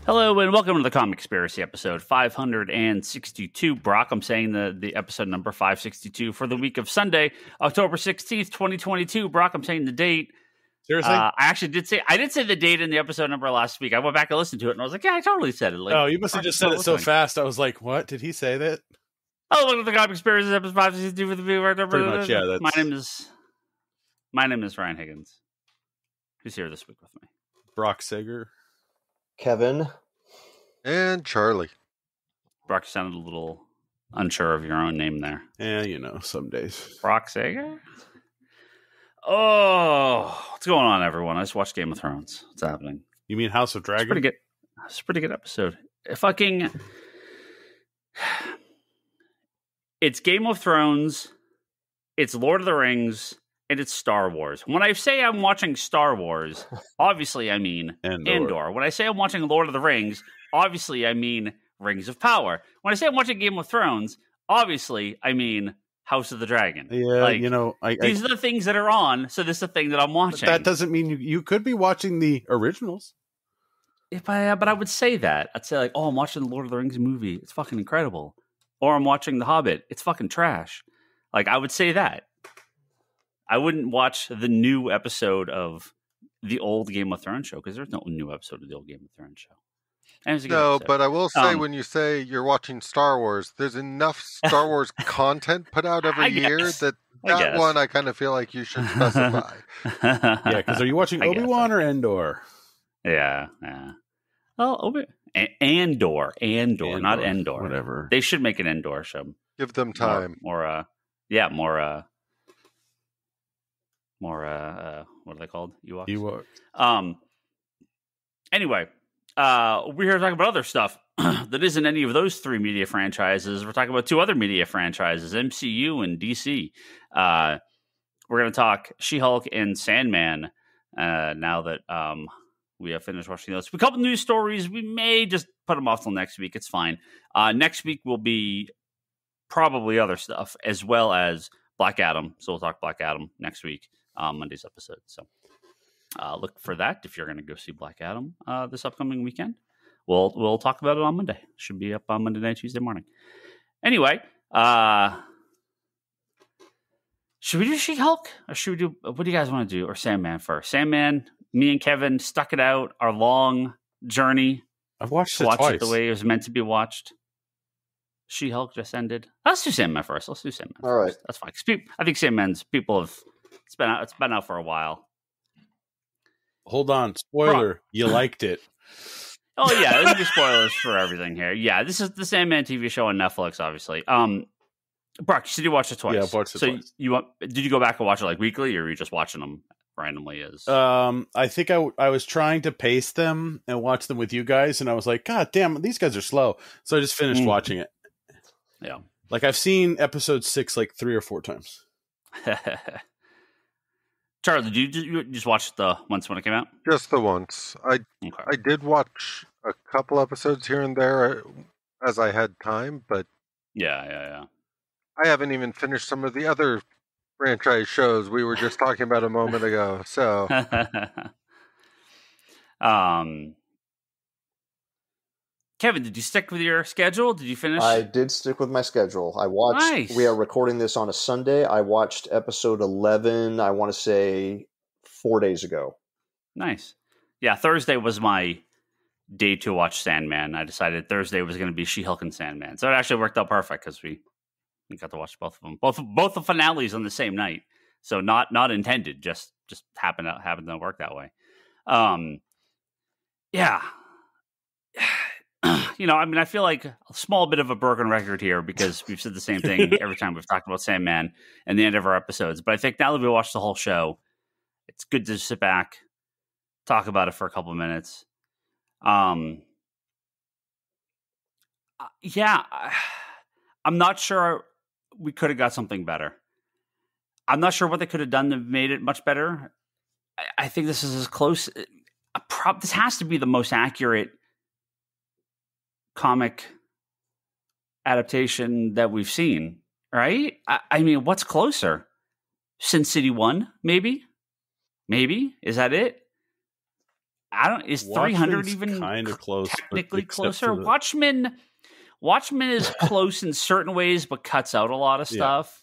Hello and welcome to the Comic Conspiracy episode 562. Brock, I'm saying the episode number 562 for the week of Sunday, October 16th, 2022. Brock, I'm saying the date. Seriously? I did say the date in the episode number last week. I went back and listened to it and I was like, yeah, I totally said it. Like, oh, you must have just said it so fast. I was like, what? Did he say that? Oh, welcome to the Comic Conspiracy episode 562 for the week. Pretty much, yeah. My name is Ryan Higgins. Who's here this week with me? Brock Sager. Kevin. And Charlie. Brock, you sounded a little unsure of your own name there. Yeah, you know, some days. Brock Sager? Oh, what's going on, everyone? I just watched Game of Thrones. What's happening? You mean House of Dragon? It's pretty good. It's a pretty good episode. It's Game of Thrones, it's Lord of the Rings, and it's Star Wars. When I say I'm watching Star Wars, obviously I mean Andor. When I say I'm watching Lord of the Rings, obviously I mean Rings of Power. When I say I'm watching Game of Thrones, obviously I mean House of the Dragon. Yeah, these are the things that are on, so this is the thing that I'm watching. That doesn't mean you could be watching the originals. But I would say that. I'd say like, oh, I'm watching the Lord of the Rings movie. It's fucking incredible. Or I'm watching The Hobbit. It's fucking trash. Like, I would say that. I wouldn't watch the new episode of the old Game of Thrones show because there's no new episode of the old Game of Thrones show. No, but I will say when you say you're watching Star Wars, there's enough Star Wars content put out every year that one I kind of feel like you should specify. Yeah, because are you watching Obi-Wan or Andor? Yeah. Oh, Andor, not Endor. Whatever. They should make an Endor show. Give them time. More, what are they called? Ewoks. Anyway, we're here to talk about other stuff that isn't any of those three media franchises. We're talking about two other media franchises, MCU and DC. We're going to talk She-Hulk and Sandman now that we have finished watching those. A couple news stories. We may just put them off till next week. It's fine. Next week will be probably other stuff, as well as Black Adam. So we'll talk Black Adam next week. Monday's episode. So look for that if you're going to go see Black Adam this upcoming weekend. We'll talk about it on Monday. Should be up on Monday night, Tuesday morning. Anyway, should we do She-Hulk or should we do? What do you guys want to do? Or Sandman first? Sandman. Me and Kevin stuck it out. Our long journey. I've watched it twice. It the way it was meant to be watched. She-Hulk just ended. Let's do Sandman first. All right, that's fine. I think Sandman's people have. It's been out for a while. Hold on, spoiler. You liked it. Oh yeah, there's gonna be spoilers for everything here. Yeah, this is the Sandman TV show on Netflix, obviously. Brock, you said you watched it twice. Yeah, I've watched it twice. Did you go back and watch it like weekly, or were you just watching them randomly? I think I was trying to pace them and watch them with you guys, and I was like, God damn, these guys are slow. So I just finished watching it. Yeah, like I've seen episode 6 like 3 or 4 times. Charlie, did you just watch the once when it came out? Just the once. I did watch a couple episodes here and there as I had time, but yeah. I haven't even finished some of the other franchise shows we were just talking about a moment ago. So, Kevin, did you stick with your schedule? Did you finish? I did stick with my schedule. I watched. Nice. We are recording this on a Sunday. I watched episode 11. I want to say 4 days ago. Nice. Yeah, Thursday was my day to watch Sandman. I decided Thursday was going to be She-Hulk and Sandman, so it actually worked out perfect because we got to watch both of them, both the finales on the same night. So not intended, just happened to work that way. Yeah. I feel like a small bit of a broken record here because we've said the same thing every time we've talked about Sandman and the end of our episodes. But I think now that we watched the whole show, it's good to sit back, talk about it for a couple of minutes. I'm not sure we could have got something better. I'm not sure what they could have done to made it much better. I think this is as close. This has to be the most accurate comic adaptation that we've seen, right? I mean, what's closer? Sin City 1, maybe? Is that it? I don't. Is 300 even kind of close? Technically closer. Watchmen is close in certain ways, but cuts out a lot of stuff.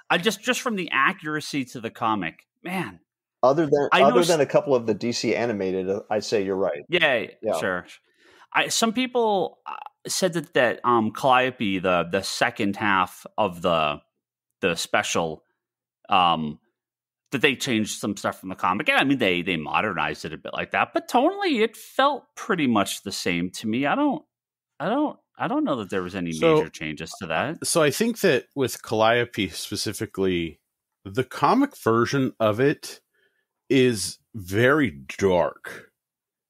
I just from the accuracy to the comic, man. Other than a couple of the DC animated, I'd say you're right. Yeah. Sure. Some people said that Calliope, the second half of the special, that they changed some stuff from the comic. And I mean, they modernized it a bit like that, but tonally, it felt pretty much the same to me. I don't know that there was any major changes to that. So I think that with Calliope specifically, the comic version of it is very dark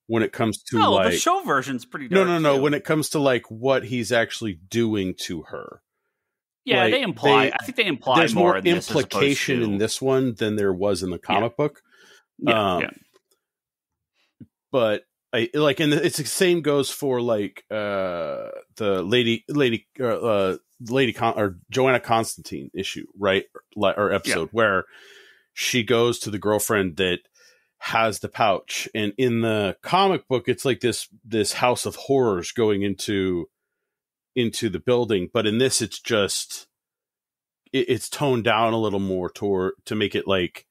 when it comes to the show version's pretty dark. No. When it comes to like what he's actually doing to her. Yeah, like, they imply. I think they imply there's more in implication in this one than there was in the comic book. Yeah. But I like, and it's the same goes for like the Joanna Constantine issue, right? Or episode where she goes to the girlfriend that has the pouch, and in the comic book, it's like this house of horrors going into the building, but in this, it's just it's toned down a little more to make it like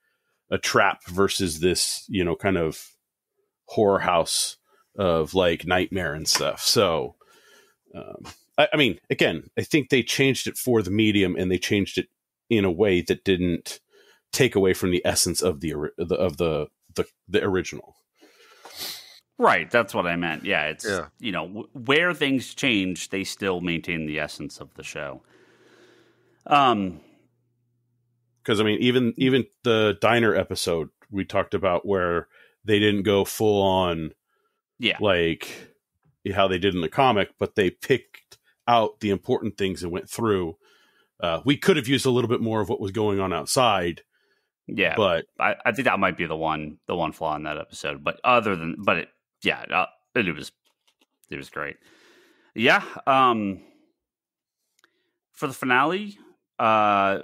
a trap versus this, kind of horror house of like nightmare and stuff. So, I mean, again, I think they changed it for the medium, and they changed it in a way that didn't take away from the essence of the original. Right, that's what I meant. Yeah, it's where things change, they still maintain the essence of the show. Because I mean, even the diner episode we talked about, where they didn't go full on, like how they did in the comic, but they picked out the important things and went through. We could have used a little bit more of what was going on outside. Yeah, but I think that might be the one flaw in that episode. But it was great. Yeah. For the finale, I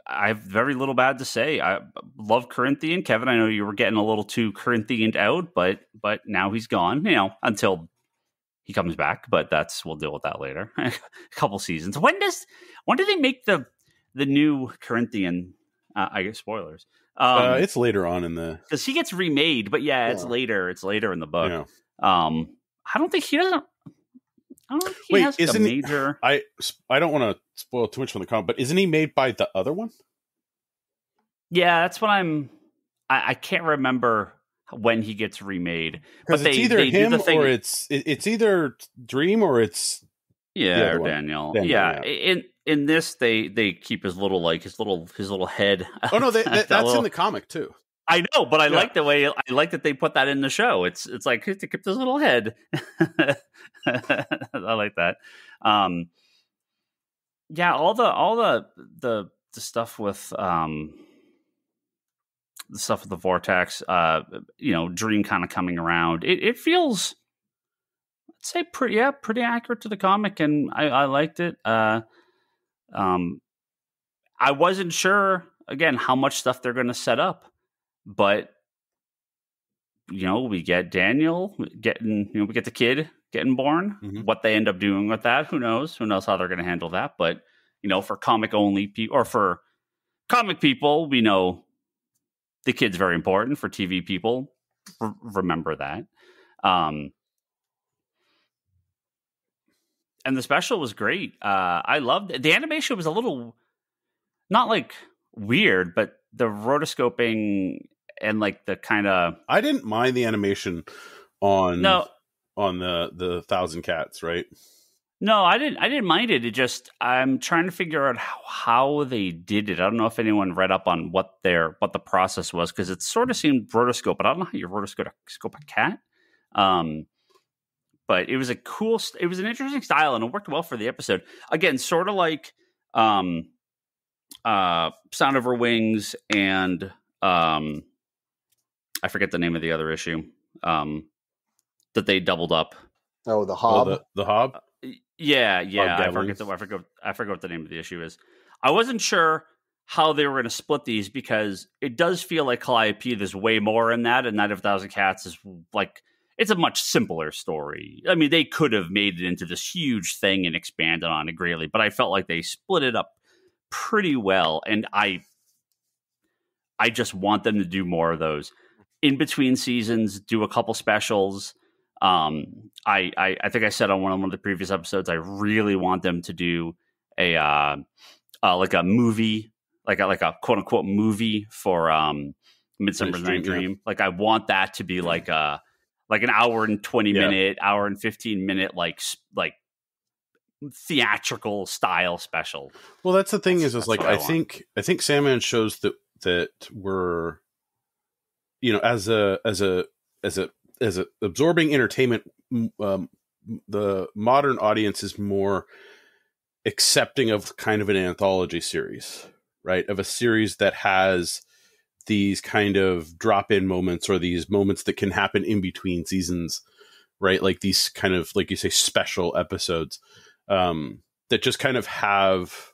have very little bad to say. I love Corinthian. Kevin, I know you were getting a little too Corinthianed out, but now he's gone, until he comes back, but we'll deal with that later. A couple seasons. When do they make the new Corinthian? I guess spoilers. It's later on in the, because he gets remade, but it's later. It's later in the book. Yeah. I don't think he doesn't. I don't think he has a major. I don't want to spoil too much from the comic, but isn't he made by the other one? Yeah, that's what I can't remember when he gets remade. Because it's either him or it's either Dream or it's or Daniel. Yeah. In this, they keep his little head. Oh no, that's in the comic too. I know, but I like the way that they put that in the show. It's like to keep this little head. I like that. All the stuff with the stuff with the vortex. Dream kind of coming around. It feels, I'd say, pretty accurate to the comic, and I liked it. I wasn't sure again how much stuff they're going to set up. But, we get Daniel we get the kid getting born. Mm-hmm. What they end up doing with that, who knows? Who knows how they're going to handle that? But, for comic only people, or for comic people, we know the kid's very important. For TV people, remember that. And the special was great. I loved it. The animation was a little, not like weird, but the rotoscoping and like the kind of, I didn't mind the animation on the 1,000 Cats, right? No, I didn't mind it. It just, I'm trying to figure out how they did it. I don't know if anyone read up on what the process was, because it sort of seemed rotoscope, but I don't know how you rotoscope a cat. But it was it was an interesting style, and it worked well for the episode. Again, sort of like Sound of Her Wings and I forget the name of the other issue that they doubled up. Oh, the Hob. The Hob. Yeah. I forget what the name of the issue is. I wasn't sure how they were going to split these, because it does feel like Calliope, there's way more in that, and Night of a Thousand Cats is like, it's a much simpler story. I mean, they could have made it into this huge thing and expanded on it greatly, but I felt like they split it up pretty well, and I just want them to do more of those. In between seasons, do a couple specials. I think I said on one of the previous episodes, I really want them to do a like a movie, like a quote unquote movie for Midsummer Night's Dream. Yeah. Like I want that to be like an hour and 20 minute, hour and 15 minute like theatrical style special. Well, that's the thing is like I think Sandman shows that we're, you know, as a absorbing entertainment, the modern audience is more accepting of kind of an anthology series, right? Of a series that has these kind of drop-in moments, or these moments that can happen in between seasons, right? Like these kind of, like you say, special episodes that just kind of have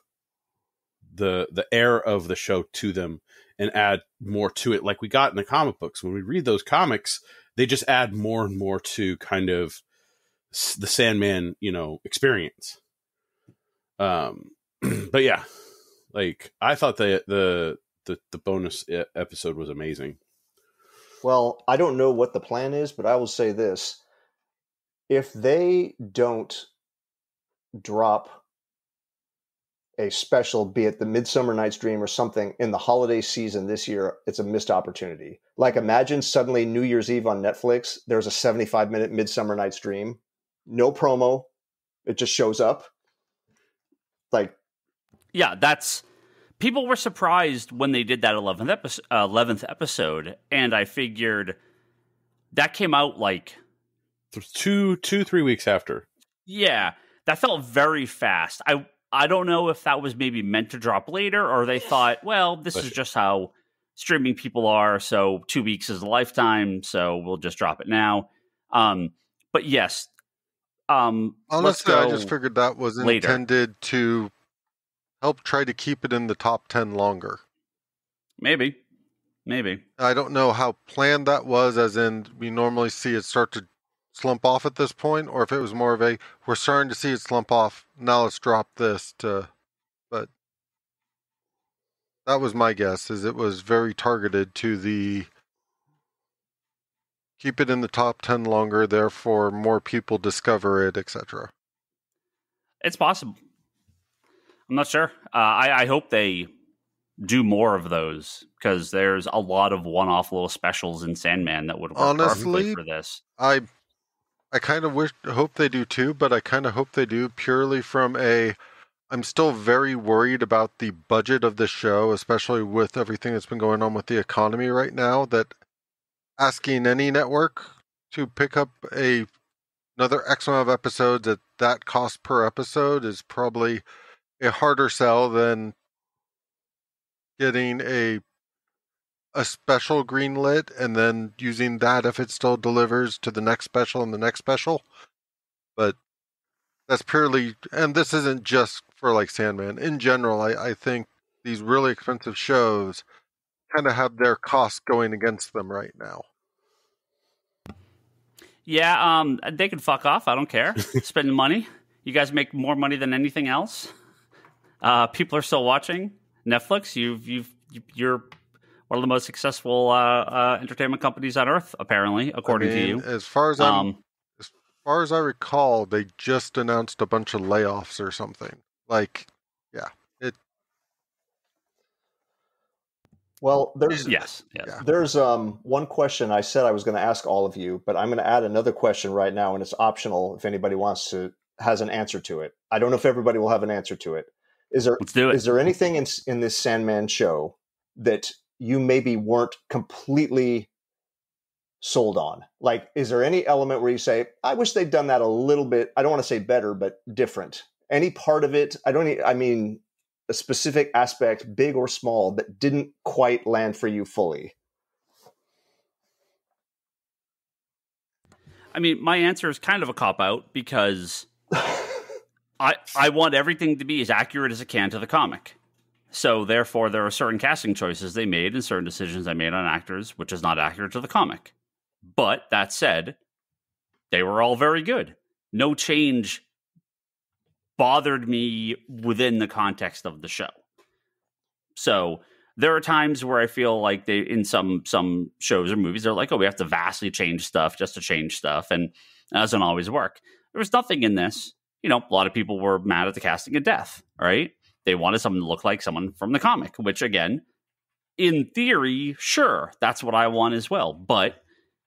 the air of the show to them and add more to it, like we got in the comic books. When we read those comics, they just add more and more to kind of the Sandman, you know, experience. But yeah, like I thought the bonus episode was amazing. Well, I don't know what the plan is, but I will say this: if they don't drop a special, be it the Midsummer Night's Dream or something, in the holiday season this year, it's a missed opportunity. Like, imagine suddenly New Year's Eve on Netflix, there's a 75-minute Midsummer Night's Dream, no promo, it just shows up. Like, yeah, that's, people were surprised when they did that 11th episode, and I figured that came out like 2-3 weeks after. Yeah, that felt very fast. I don't know if that was maybe meant to drop later, or they thought, well, this is just how streaming people are, so 2 weeks is a lifetime, so we'll just drop it now. But yes, honestly, I just figured that was intended to help try to keep it in the top 10 longer. Maybe. I don't know how planned that was, as in we normally see it start to slump off at this point, or if it was more of a, we're starting to see it slump off, now let's drop this to, but that was my guess, is it was very targeted to the keep it in the top 10 longer, therefore more people discover it, etc. It's possible. I'm not sure. I hope they do more of those, because there's a lot of one-off little specials in Sandman that would work perfectly for this. I kind of hope they do too, but I kind of hope they do purely from I'm still very worried about the budget of the show, especially with everything that's been going on with the economy right now, that asking any network to pick up another X amount of episodes at that cost per episode is probably a harder sell than getting a special greenlit and then using that if it still delivers to the next special and the next special. But that's purely, and this isn't just for like Sandman. In general, I think these really expensive shows kind of have their costs going against them right now. Yeah, they can fuck off. I don't care. Spending money. You guys make more money than anything else. People are still watching Netflix. You're one of the most successful entertainment companies on earth, apparently, according to you. As far as I recall, they just announced a bunch of layoffs or something. Like, yeah, well, there's yes. There's one question I said I was going to ask all of you, but I'm going to add another question right now, and it's optional if anybody has an answer to it. I don't know if everybody will have an answer to it. Let's do it. Is there anything in this Sandman show that you maybe weren't completely sold on? Like, is there any element where you say, I wish they'd done that a little bit, I don't want to say better, but different? Any part of it, I mean, a specific aspect, big or small, that didn't quite land for you fully? I mean, my answer is kind of a cop-out, because I want everything to be as accurate as it can to the comic. So therefore, there are certain casting choices they made and certain decisions they made on actors, which is not accurate to the comic. But that said, they were all very good. No change bothered me within the context of the show. So there are times where I feel like they, in some shows or movies, they're like, oh, we have to vastly change stuff just to change stuff. And that doesn't always work. There was nothing in this. You know, a lot of people were mad at the casting of Death, right? They wanted someone to look like someone from the comic, which again, in theory, sure, that's what I want as well. But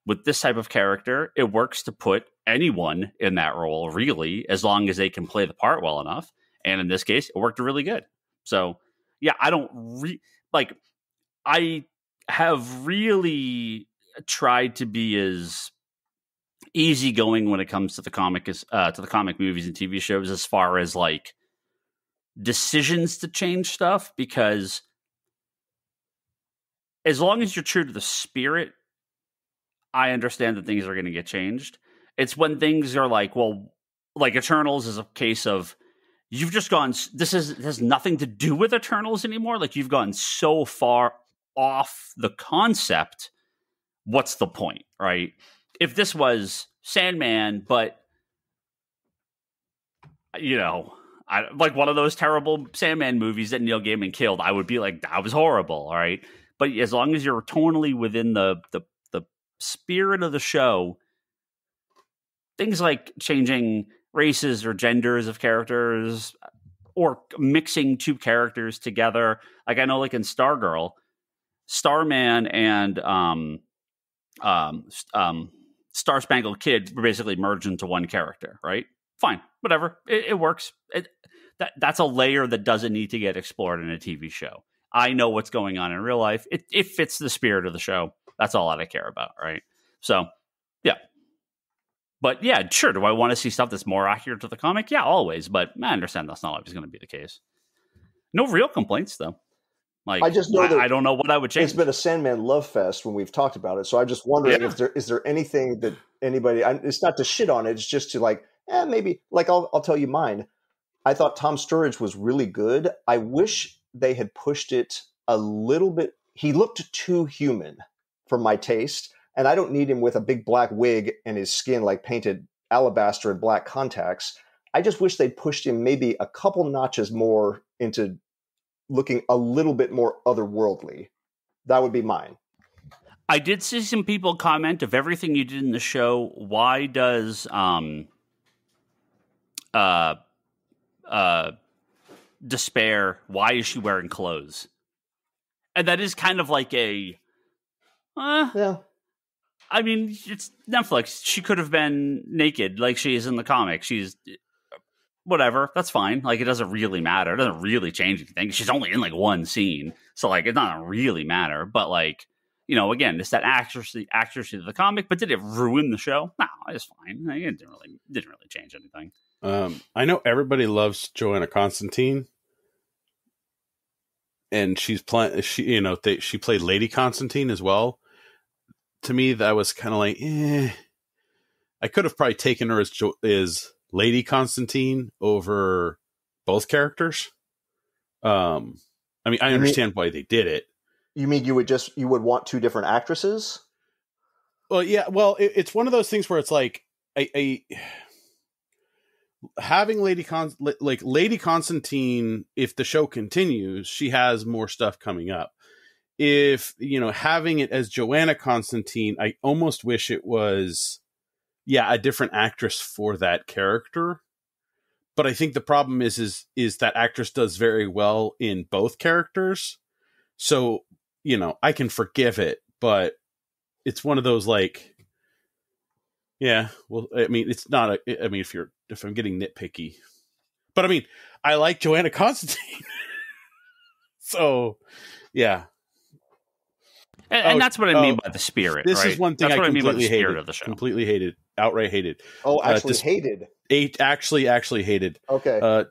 with this type of character, it works to put anyone in that role, really, as long as they can play the part well enough. And in this case, it worked really good. So, yeah, I have really tried to be as easygoing when it comes to the comic movies and TV shows, as far as like decisions to change stuff, because as long as you're true to the spirit, I understand that things are going to get changed. It's when things are like, well, like Eternals is a case of you've just gone, this has nothing to do with Eternals anymore. Like, you've gone so far off the concept. What's the point, right? If this was Sandman, but, you know, like one of those terrible Sandman movies that Neil Gaiman killed, I would be like, that was horrible, all right? But as long as you're tonally within the spirit of the show, things like changing races or genders of characters or mixing two characters together, like I know, like in Stargirl, Starman and Star Spangled Kid were basically merged into one character, right? Fine, whatever, it works. That's a layer that doesn't need to get explored in a TV show. I know what's going on in real life. It fits the spirit of the show. That's all that I care about, right? So, yeah. But yeah, sure. Do I want to see stuff that's more accurate to the comic? Yeah, always. But I understand that's not always going to be the case. No real complaints, though. Like, I just know that I don't know what I would change. It's been a Sandman love fest when we've talked about it. So I'm just wondering if is there anything that anybody, it's not to shit on it. It's just to like, maybe, like, I'll tell you mine. I thought Tom Sturridge was really good. I wish they had pushed it a little bit. He looked too human for my taste. And I don't need him with a big black wig and his skin like painted alabaster and black contacts. I just wish they'd pushed him maybe a couple notches more into looking a little bit more otherworldly. That would be mine. I did see some people comment, of everything you did in the show, why does Despair, why is she wearing clothes? And that is kind of like a yeah. I mean, it's Netflix. She could have been naked like she is in the comic. She's whatever. That's fine. Like, it doesn't really matter. It doesn't really change anything. She's only in like one scene. So like, it doesn't really matter. But like, you know, again, it's that accuracy of the comic. But did it ruin the show? No, it's fine. It didn't really change anything. I know everybody loves Joanna Constantine. And she played Lady Constantine as well. To me, that was kind of like, I could have probably taken her as Lady Constantine over both characters. I mean, I understand why they did it. You mean you would want two different actresses? Well, yeah. Well, it's one of those things where it's like, having Lady Constantine, if the show continues, she has more stuff coming up. If, having it as Joanna Constantine, I almost wish it was, a different actress for that character. But I think the problem is that actress does very well in both characters. So, I can forgive it, but it's one of those like, well, I mean, it's not if I'm getting nitpicky, but I mean, I like Joanna Constantine. So, yeah. And that's what I mean by the spirit. This right? is one thing that's I what completely I mean by the spirit hated. Of the show. Completely hated. Outright hated. Oh, actually hated. Actually hated. Okay.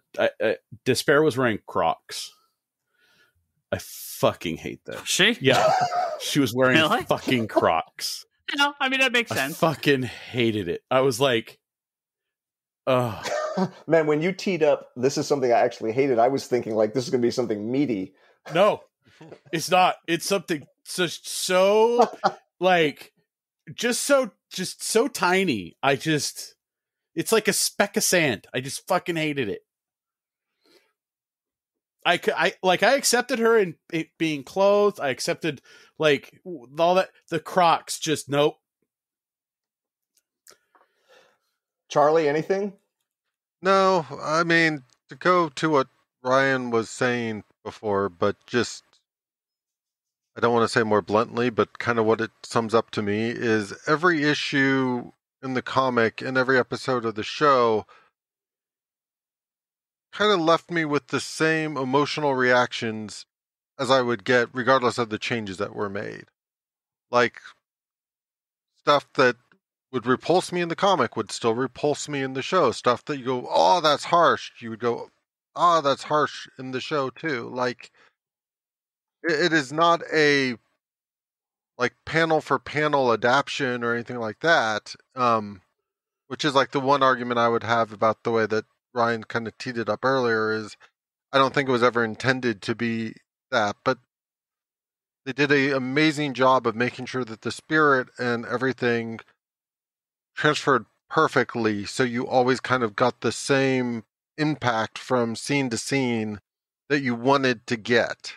Despair was wearing Crocs. I fucking hate that. She? Yeah. She was wearing Really? fucking Crocs. I mean, that makes sense. I fucking hated it. I was like, oh. Man, when you teed up, this is something I actually hated. I was thinking like this is going to be something meaty. No, it's not. It's something so like just so tiny. It's like a speck of sand. I just fucking hated it. I accepted her in it being clothed. I accepted like all that. The Crocs, just nope. Charlie, anything? No, I mean, to go to what Ryan was saying before, but just, I don't want to say more bluntly, but kind of what it sums up to me is every issue in the comic and every episode of the show kind of left me with the same emotional reactions as I would get regardless of the changes that were made. Like, stuff that would repulse me in the comic would still repulse me in the show. Stuff that you go, oh, that's harsh. You would go, oh, that's harsh in the show too. Like, it is not a like panel for panel adaptation or anything like that. Which is like the one argument I would have about the way that Ryan kind of teed it up earlier is I don't think it was ever intended to be that, but they did an amazing job of making sure that the spirit and everything transferred perfectly, so you always kind of got the same impact from scene to scene that you wanted to get.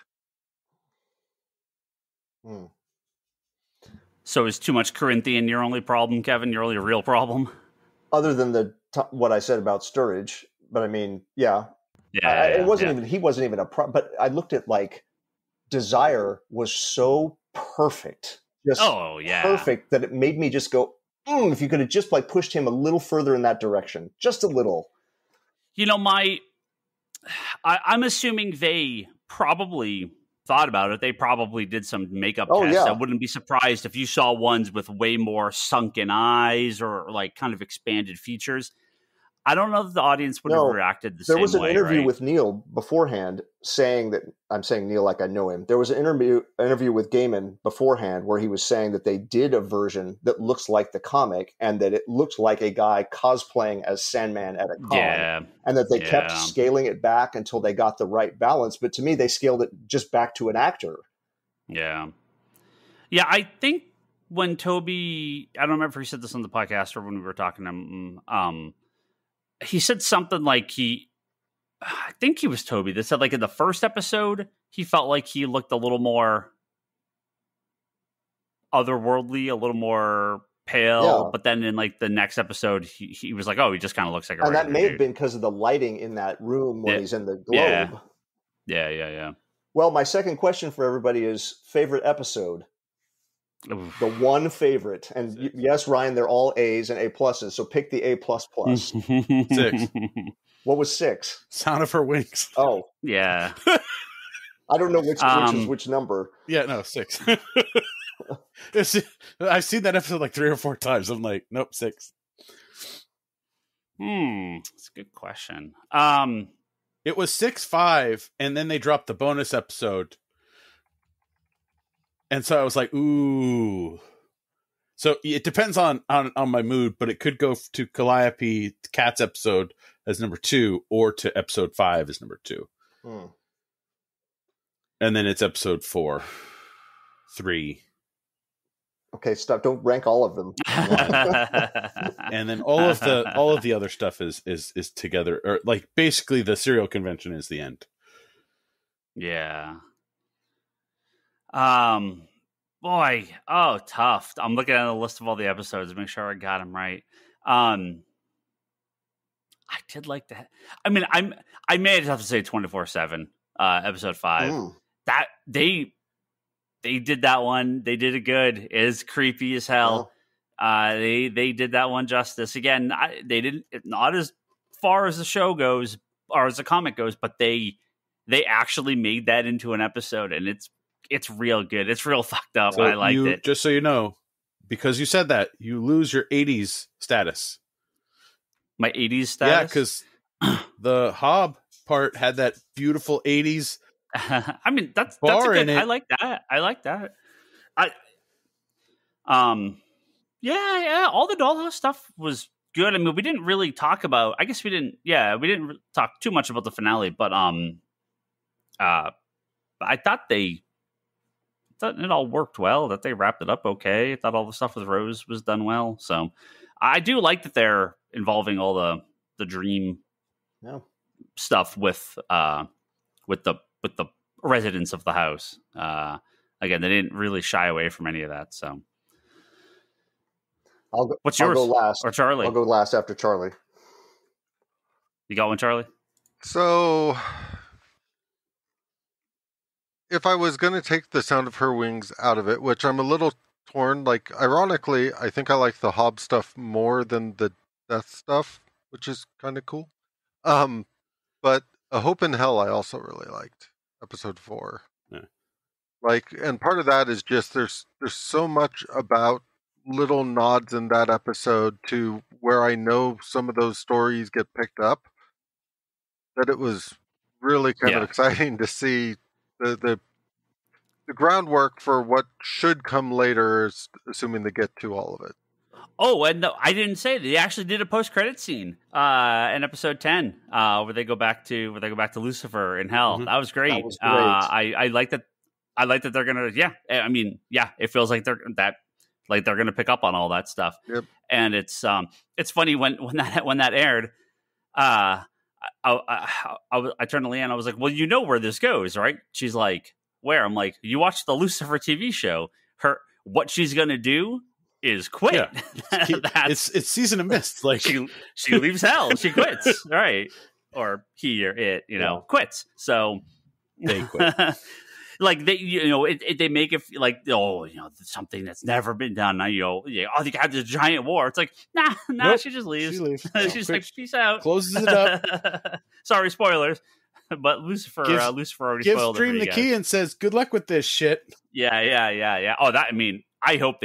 So is too much Corinthian your only problem, Kevin? Your only real problem? Other than what I said about Sturridge, but I mean, yeah. It wasn't even, he wasn't even a problem, but I looked at like Desire was so perfect. Just perfect that it made me just go, if you could have just like pushed him a little further in that direction, just a little. You know, I'm assuming they probably thought about it. They probably did some makeup tests. I wouldn't be surprised if you saw ones with way more sunken eyes or like kind of expanded features. I don't know if the audience would have reacted the same way. There was an interview with Neil beforehand saying that, I'm saying Neil like I know him. There was an interview with Gaiman beforehand where he was saying that they did a version that looks like the comic and that it looked like a guy cosplaying as Sandman at a con. And that they kept scaling it back until they got the right balance. But to me, they scaled it just back to an actor. Yeah. Yeah, I think when Toby, I don't remember if he said this on the podcast or when we were talking to him, he said something like I think he was Toby that said like in the first episode, he felt like he looked a little more otherworldly, a little more pale. But then in like the next episode, he was like, oh, he just kind of looks like a regular dude. And that may have been because of the lighting in that room when he's in the globe. Yeah. Well, my second question for everybody is favorite episode. Oof. The one favorite. And yes, Ryan, they're all A's and A pluses. So pick the A++. 6. What was 6? Sound of Her Wings. Oh. Yeah. I don't know which is which number. Yeah, no, 6. I've seen that episode like 3 or 4 times. I'm like, nope, 6. That's a good question. It was 6-5, and then they dropped the bonus episode. And so I was like, ooh. So it depends on my mood, but it could go to Calliope Cat's episode as number 2 or to episode 5 as number 2. And then it's episode 4, 3. Okay, stop. Don't rank all of them. And then all of the other stuff is together, or like basically the serial convention is the end. Yeah. Boy, tough. I'm looking at a list of all the episodes to make sure I got them right. I did like that. I mean, I may have to say 24/7, episode 5. That they did that one. They did it good. It is creepy as hell. They did that one justice. Again, they didn't, not as far as the show goes or as the comic goes, but they actually made that into an episode, and it's real good. It's real fucked up. So I liked it. Just so you know, because you said that, you lose your 80s status. My 80s status? Yeah, because the Hob part had that beautiful 80s. I mean, that's a good. I like that. Yeah. All the Dollhouse stuff was good. I mean, we didn't really talk about. I guess we didn't. Yeah, we didn't talk too much about the finale, but I thought it all worked well. That they wrapped it up okay. I thought all the stuff with Rose was done well. So I do like that they're involving all the dream stuff with the residents of the house. Again, they didn't really shy away from any of that. So, what's yours? I'll go last. Or Charlie? I'll go last after Charlie. You got one, Charlie? So, if I was going to take the sound of her wings out of it, which I'm a little torn, like, ironically, I think I like the Hobbs stuff more than the Death stuff, which is kind of cool. But A Hope in Hell I also really liked, episode 4. Yeah. Like, and part of that is just there's so much about little nods in that episode to where I know some of those stories get picked up, that it was really kind of exciting to see the groundwork for what should come later, assuming they get to all of it. Oh, and no, I didn't say it. They actually did a post-credit scene in episode 10 where they go back to Lucifer in hell. Mm-hmm. That was great. That was great. I like that. I like that they're gonna. Yeah, I mean, yeah, it feels like they're gonna pick up on all that stuff. Yep. And it's funny when that aired. I turned to Leanne. I was like, "Well, you know where this goes, right?" She's like, "Where?" I'm like, "You watched the Lucifer TV show. What she's gonna do is quit." Yeah. It's Season of Mist. Like she leaves hell. She quits, right? Or he or it, quits. So they quit. Like they make it like, something that's never been done. Now they had this giant war. It's like nope, she just leaves. She leaves. She's like, peace out. Closes it up. Sorry, spoilers. But Lucifer already spoiled it. Gives Dream the key and says, "Good luck with this shit." Yeah. Oh, I hope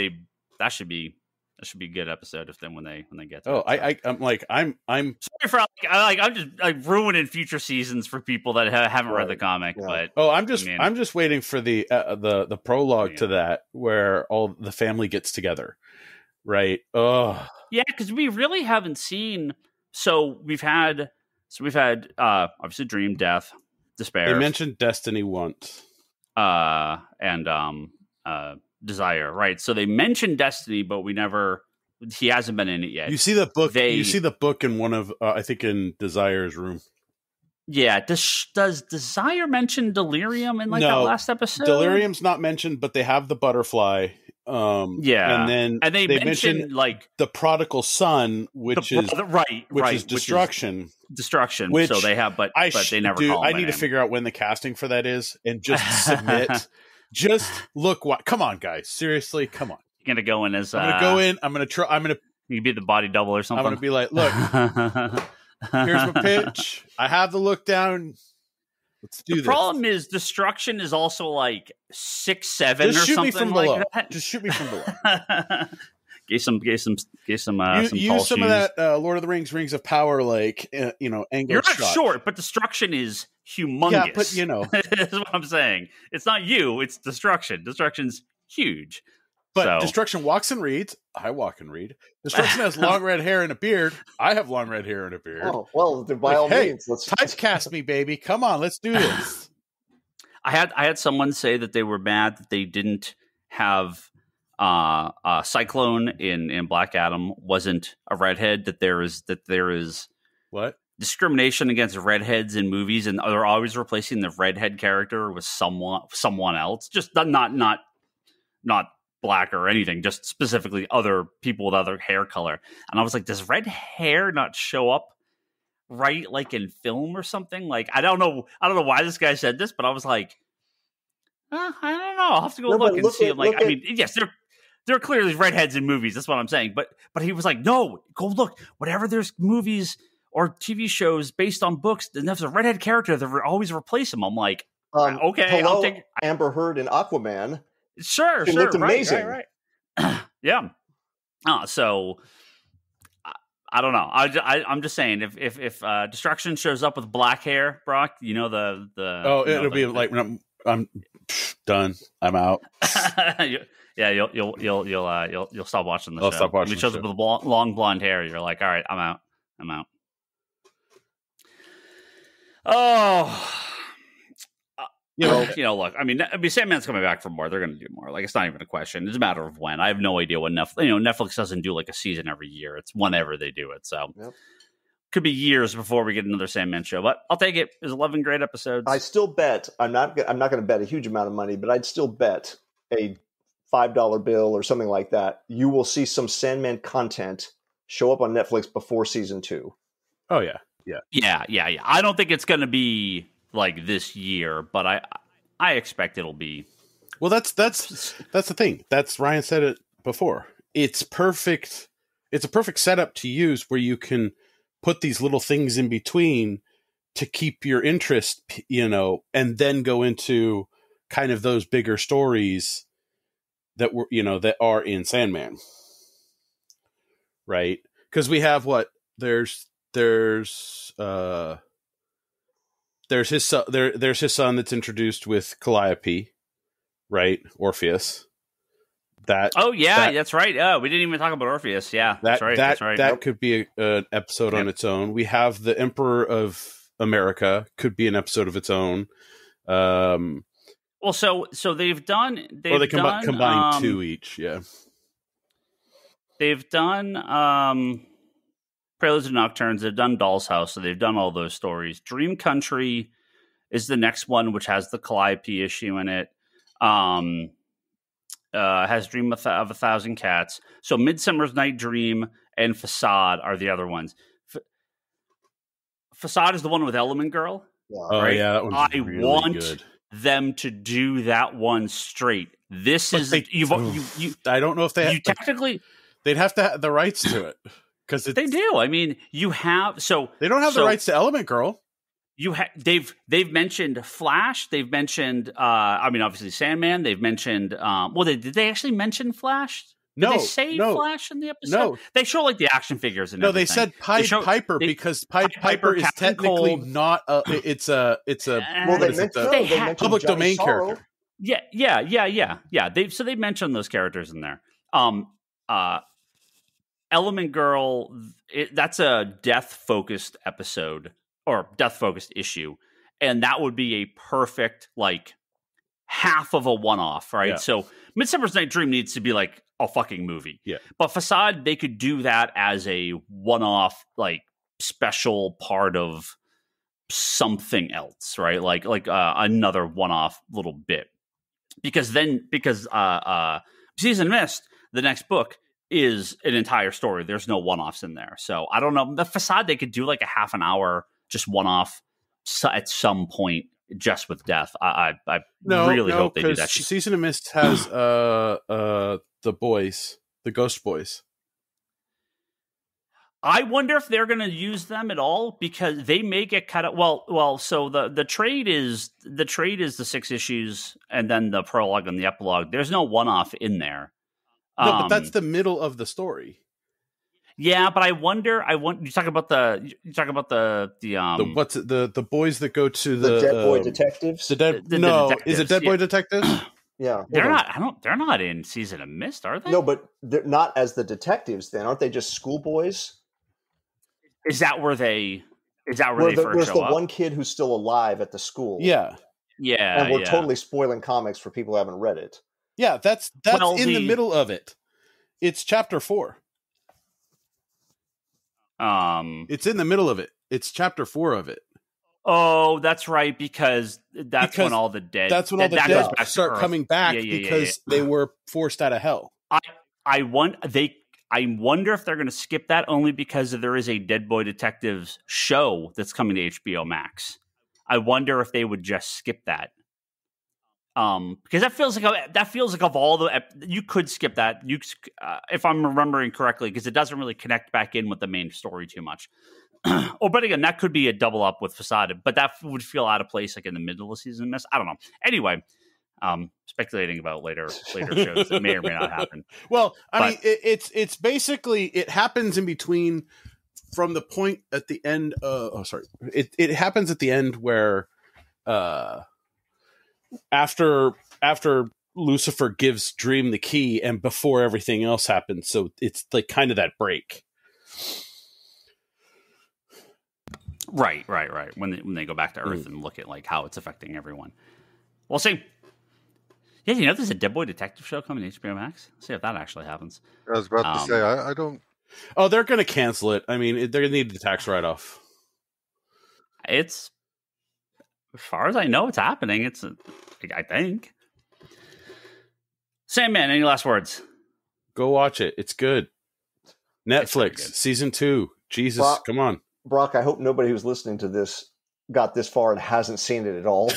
that should be a good episode if then when they get to it. I'm sorry for I'm just ruining future seasons for people that haven't read the comic. Yeah. But I'm just waiting for the prologue to that where all the family gets together, right? Oh yeah, because we really haven't seen. So we've had obviously Dream, Death, Despair. They mentioned Destiny once, and Desire, right? So they mentioned Destiny, but he hasn't been in it yet. You see the book. You see the book in one of I think in Desire's room. Yeah. Does Desire mention Delirium in that last episode? Delirium's not mentioned, but they have the butterfly. And they mention like the prodigal son, which is destruction. Destruction. Which so they have, but they never. Call I need to figure out when the casting for that is, and just submit. Just look what. Come on, guys! Seriously, come on. You're gonna go in as. I'm gonna go in. I'm gonna try. I'm gonna. You can be the body double or something. I'm gonna be like, look. Here's my pitch. I have the look down. Let's do this. The problem is Destruction is also like 6'7" or something me from like below. That. Just shoot me from below. Gave some use some some of that Lord of the Rings of Power, like angle. You're not short, but Destruction is humongous. Yeah, but that's what I'm saying. It's not you. It's Destruction. Destruction's huge. But Destruction walks and reads. I walk and read. Destruction has long red hair and a beard. I have long red hair and a beard. Oh, well, by all means, let's typecast me, baby. Come on, let's do this. I had someone say that they were mad that they didn't have Cyclone in Black Adam wasn't a redhead. That there is what? Discrimination against redheads in movies, and they're always replacing the redhead character with someone else. Just not black or anything, just specifically other people with other hair color. And I was like, does red hair not show up right, like in film or something? Like, I don't know why this guy said this, but I was like, I don't know. I'll have to go look and see. Yes, there are clearly redheads in movies. That's what I'm saying. But he was like, no, go look. Whatever there's movies or TV shows based on books, then there's a redhead character that always replace him. I'm like, okay, I'll take Amber Heard in Aquaman. Sure, she looked amazing. Right. Yeah. So I don't know. I'm just saying if Destruction shows up with black hair, Brock, it'll be like when I'm done. I'm out. Yeah, you'll stop watching the show. I'll stop watching If it shows up with long blonde hair, you're like, all right, I'm out. Oh, look, I mean, Sandman's coming back for more. They're going to do more. Like, it's not even a question. It's a matter of when. I have no idea when Netflix doesn't do like a season every year. It's whenever they do it. So could be years before we get another Sandman show, but I'll take it. There's 11 great episodes. I still bet I'm not going to bet a huge amount of money, but I'd still bet a $5 bill or something like that. You will see some Sandman content show up on Netflix before season 2. Oh yeah. I don't think it's going to be like this year, but I expect it'll be. Well, that's the thing. That's Ryan said it before. It's perfect. It's a perfect setup to use where you can put these little things in between to keep your interest, and then go into kind of those bigger stories that were, that are in Sandman. Right? Because we have there's his son, there's his son that's introduced with Calliope, right? Orpheus. That's right. We didn't even talk about Orpheus. Yeah, that's right. That could be an episode on its own. We have the Emperor of America, could be an episode of its own. Well, so they've done. They combine 2 each. Yeah, they've done Preludes and Nocturnes. They've done Doll's House, so they've done all those stories. Dream Country is the next one, which has the Calliope issue in it. Has Dream of a Thousand Cats. So Midsummer's Night Dream and Facade are the other ones. Facade is the one with Element Girl. Yeah. Oh right? yeah, that one's really want good. Them to do that one straight. This is I don't know if they have, technically they'd have to have the rights to it because they do. I mean, you have they don't have the rights to Element Girl. They've mentioned Flash. They've mentioned obviously Sandman. They've mentioned did they actually mention Flash? Did they say Flash in the episode? No, they show like the action figures and everything. They said Piper because Piper is Captain technically Cold. not it's a they mentioned public Johnny domain Sorrow. character. Yeah. They mentioned those characters in there. Element Girl, that's a death-focused episode or death-focused issue, and that would be a perfect half of a one-off, right? Yeah. So Midsummer's Night Dream needs to be like a fucking movie. Yeah. But Facade, they could do that as a one-off, special part of something else, right? Like another one-off little bit. Because Season Mist, the next book, is an entire story. There's no one-offs in there. So I don't know. The Facade, they could do like a half an hour, just one-off at some point, just with death. I really hope they do that. Season of Mist has the boys, the Ghost Boys. I wonder if they're going to use them at all because they may get cut out. Well. So the trade is the 6 issues and then the prologue and the epilogue. There's no one-off in there. No, but that's the middle of the story. Yeah, but I wonder. You talk about the the boys that go to the Dead Boy Detectives. Is it Dead Boy Detectives? Yeah, they're not. They're not in Season of Mist, are they? No, but they're not as the detectives. Then aren't they just schoolboys? Is that where they first show up? There's the one kid who's still alive at the school. Yeah. And we're totally spoiling comics for people who haven't read it. Yeah, that's in the middle of it. It's chapter 4. It's in the middle of it. It's chapter 4 of it. Oh, that's right, because when all the dead start coming back because they were forced out of hell. I wonder if they're going to skip that only because there is a Dead Boy Detectives show that's coming to HBO Max. I wonder if they would just skip that. Because that feels like of all the you could skip that if I'm remembering correctly, because it doesn't really connect back in with the main story too much. But again, that could be a double up with Facade, but that would feel out of place in the middle of Season Mist. I don't know. Anyway, speculating about later shows that may or may not happen. Well, I mean, it's basically it happens in between from the point at the end. It happens at the end where after Lucifer gives Dream the key, and before everything else happens, so it's like kind of that break. Right. When they go back to Earth and look at like how it's affecting everyone. We'll see. Yeah, you know, there's a Dead Boy Detective show coming to HBO Max. See if that actually happens. I was about to say, I don't. Oh, they're going to cancel it. I mean, they're going to need the tax write-off. It's, as far as I know, it's happening. I think. Sandman, any last words? Go watch it. It's good. Netflix, good. season 2. Jesus, come on. Brock, I hope nobody who's listening to this got this far and hasn't seen it at all.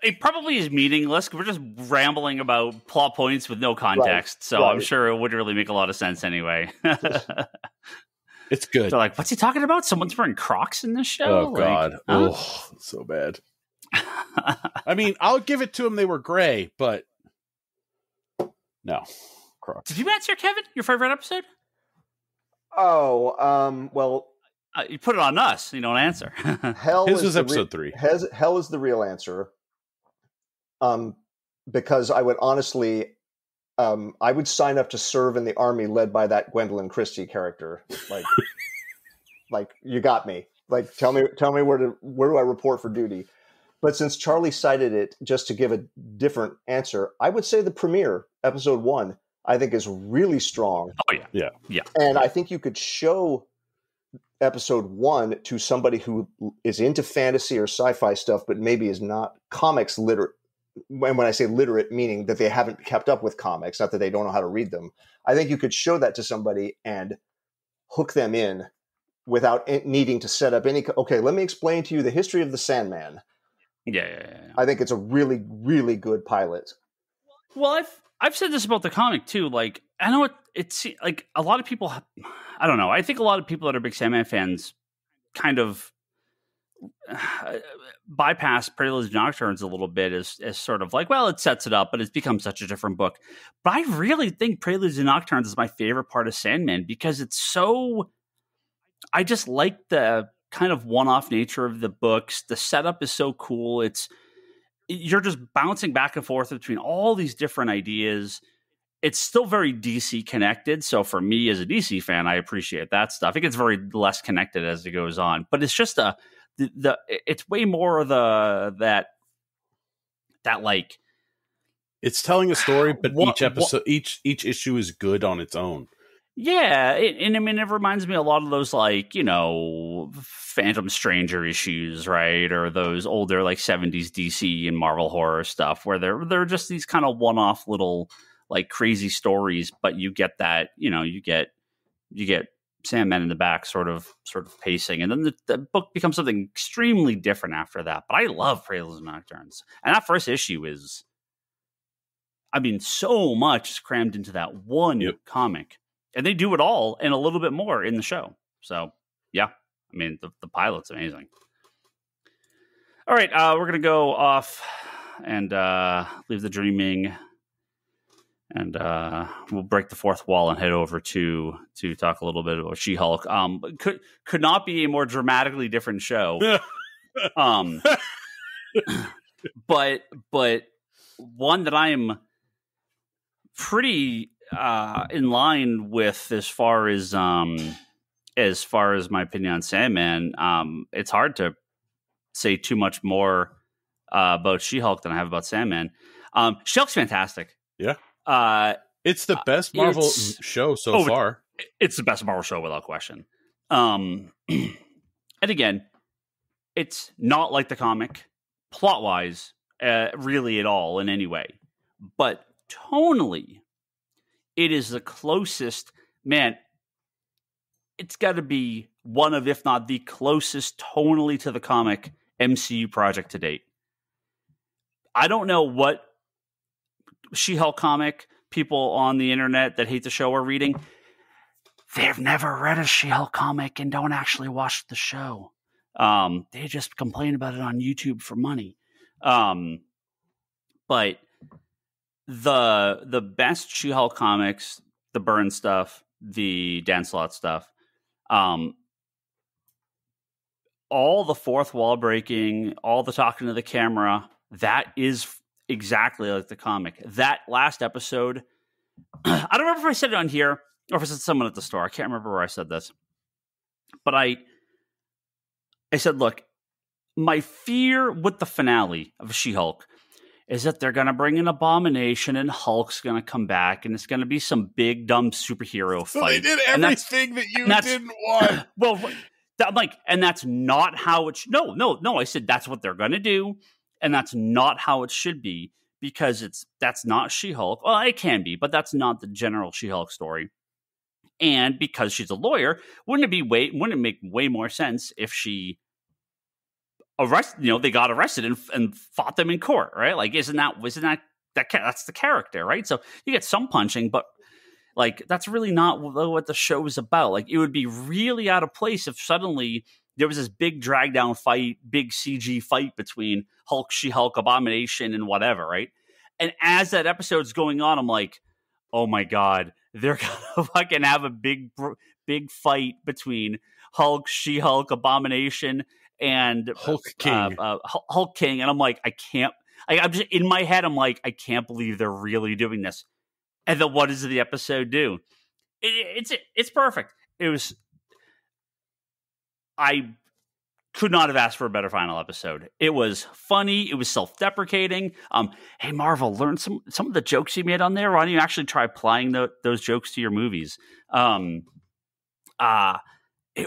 It probably is meaningless. We're just rambling about plot points with no context. So I'm sure it wouldn't really make a lot of sense anyway. It's good. They're like, what's he talking about? Someone's wearing Crocs in this show? Oh, God. Huh? Oh, so bad. I mean, I'll give it to them. They were gray, but no. Crocs. Did you answer, Kevin, your favorite episode? Oh, well... you put it on us. You don't answer. His was episode 3. Hell is the real answer. Because I would honestly... I would sign up to serve in the army led by that Gwendolyn Christie character. Like, like you got me. Like, tell me where do I report for duty? But since Charlie cited it, just to give a different answer, I would say the premiere, episode 1, I think is really strong. Oh yeah. And I think you could show episode 1 to somebody who is into fantasy or sci-fi stuff, but maybe is not comics literate. When I say literate, meaning that they haven't kept up with comics, not that they don't know how to read them. I think you could show that to somebody and hook them in without needing to set up any. Okay, let me explain to you the history of the Sandman. Yeah. I think it's a really, really good pilot. Well, I've said this about the comic too. Like, I know it's like a lot of people. I don't know. I think a lot of people that are big Sandman fans kind of bypass Preludes and Nocturnes a little bit as sort of like, well, it sets it up, but it's become such a different book. But I really think Preludes and Nocturnes is my favorite part of Sandman because it's so. I just like the kind of one-off nature of the books. The setup is so cool. You're just bouncing back and forth between all these different ideas. It's still very DC connected. So for me as a DC fan, I appreciate that stuff. It gets very less connected as it goes on, but it's just it's way more of that like it's telling a story, but each episode, each issue is good on its own. Yeah, and I mean, it reminds me a lot of those, like, you know, Phantom Stranger issues, right? Or those older, like, 70s DC and Marvel horror stuff, where they're just these kind of one-off little, like, crazy stories, but you get that, you know, you get Sandman in the back sort of pacing, and then the book becomes something extremely different after that. But I love Preludes and Nocturnes, and that first issue is, I mean, so much is crammed into that one comic. And they do it all and a little bit more in the show. So, yeah. I mean, the pilot's amazing. All right. We're going to go off and leave the dreaming. And we'll break the fourth wall and head over to talk a little bit about She-Hulk. Could not be a more dramatically different show. But one that I am pretty... in line with as far as my opinion on Sandman, it's hard to say too much more about She-Hulk than I have about Sandman. She-Hulk's fantastic. Yeah. It's the best Marvel show so far. It's the best Marvel show without question. And again, it's not like the comic plot-wise, really at all in any way. But tonally, it is the closest, man, it's got to be one of, if not the closest tonally to the comic MCU project to date. I don't know what She-Hulk comic people on the internet that hate the show are reading. They've never read a She-Hulk comic and don't actually watch the show. They just complain about it on YouTube for money. But the best She-Hulk comics, the Byrne stuff, the Dan Slott stuff, all the fourth wall breaking, all the talking to the camera, that is exactly like the comic. That last episode, I don't remember if I said it on here or if I said someone at the store. I can't remember where I said this. But I said, look, my fear with the finale of She-Hulk is that they're going to bring an Abomination and Hulk's going to come back and it's going to be some big, dumb superhero fight. So they did everything that you didn't want. Well, I'm like, and that's not how it no. I said that's what they're going to do. And that's not how it should be because that's not She-Hulk. Well, it can be, but that's not the general She-Hulk story. And because she's a lawyer, wouldn't it make way more sense if she they got arrested and fought them in court, right? Like, isn't that that's the character, right? So you get some punching, but like that's really not what the show is about. Like, it would be really out of place if suddenly there was this big drag down fight, big CG fight between Hulk, She-Hulk, Abomination, and whatever, right? And as that episode's going on, I'm like, oh my God, they're gonna fucking have a big fight between Hulk, She-Hulk, Abomination, and Hulk King. Hulk King. And I'm like, I can't. I'm just in my head. I'm like, I can't believe they're really doing this. And then what does the episode do? It's perfect. It was. I could not have asked for a better final episode. It was funny. It was self-deprecating. Hey, Marvel, learn some of the jokes you made on there. Why don't you actually try applying those jokes to your movies? It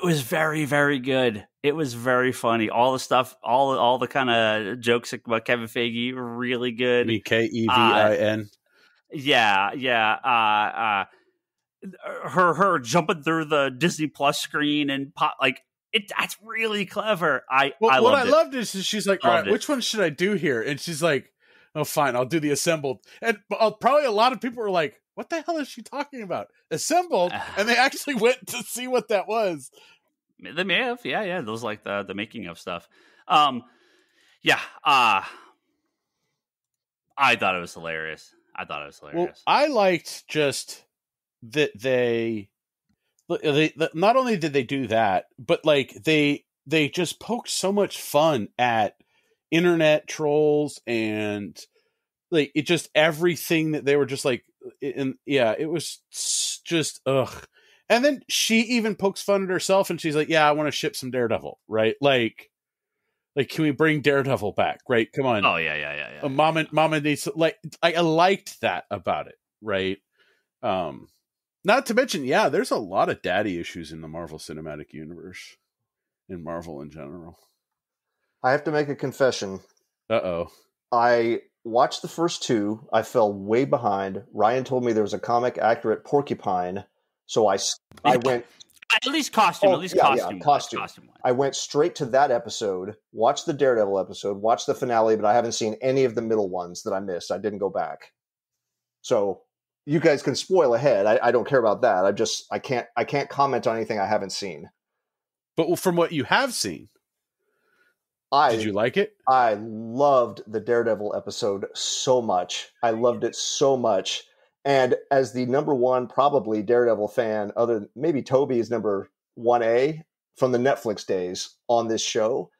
was very, very good. It was very funny. All the stuff, all the kind of jokes about Kevin Feige, really good. Kevin. Yeah. Her jumping through the Disney Plus screen and that's really clever. What I loved is she's like, all right, which one should I do here? And she's like, oh, fine, I'll do the assembled. And probably a lot of people were like, what the hell is she talking about? Assembled? And they actually went to see what that was. They may have, yeah. Those like the making of stuff. I thought it was hilarious. Well, I liked just that they not only did they do that, but like they just poked so much fun at internet trolls and like it just everything that they were just like, it was just ugh. And then she even pokes fun at herself and she's like, yeah, I want to ship some Daredevil, right? Like, can we bring Daredevil back, right? Come on. Oh, yeah. Mama needs to, like, I liked that about it, right? Not to mention, there's a lot of daddy issues in the Marvel Cinematic Universe, in Marvel in general. I have to make a confession. Uh-oh. I watched the first two. I fell way behind. Ryan told me there was a comic accurate Porcupine. So I went at least costume. Costume. I went straight to that episode, watched the Daredevil episode, watched the finale, but I haven't seen any of the middle ones that I missed. I didn't go back. So you guys can spoil ahead. I don't care about that. I can't comment on anything I haven't seen. But from what you have seen, did you like it? I loved the Daredevil episode so much. I loved it so much. And as the number one, probably Daredevil fan, maybe Toby is number 1A from the Netflix days on this show,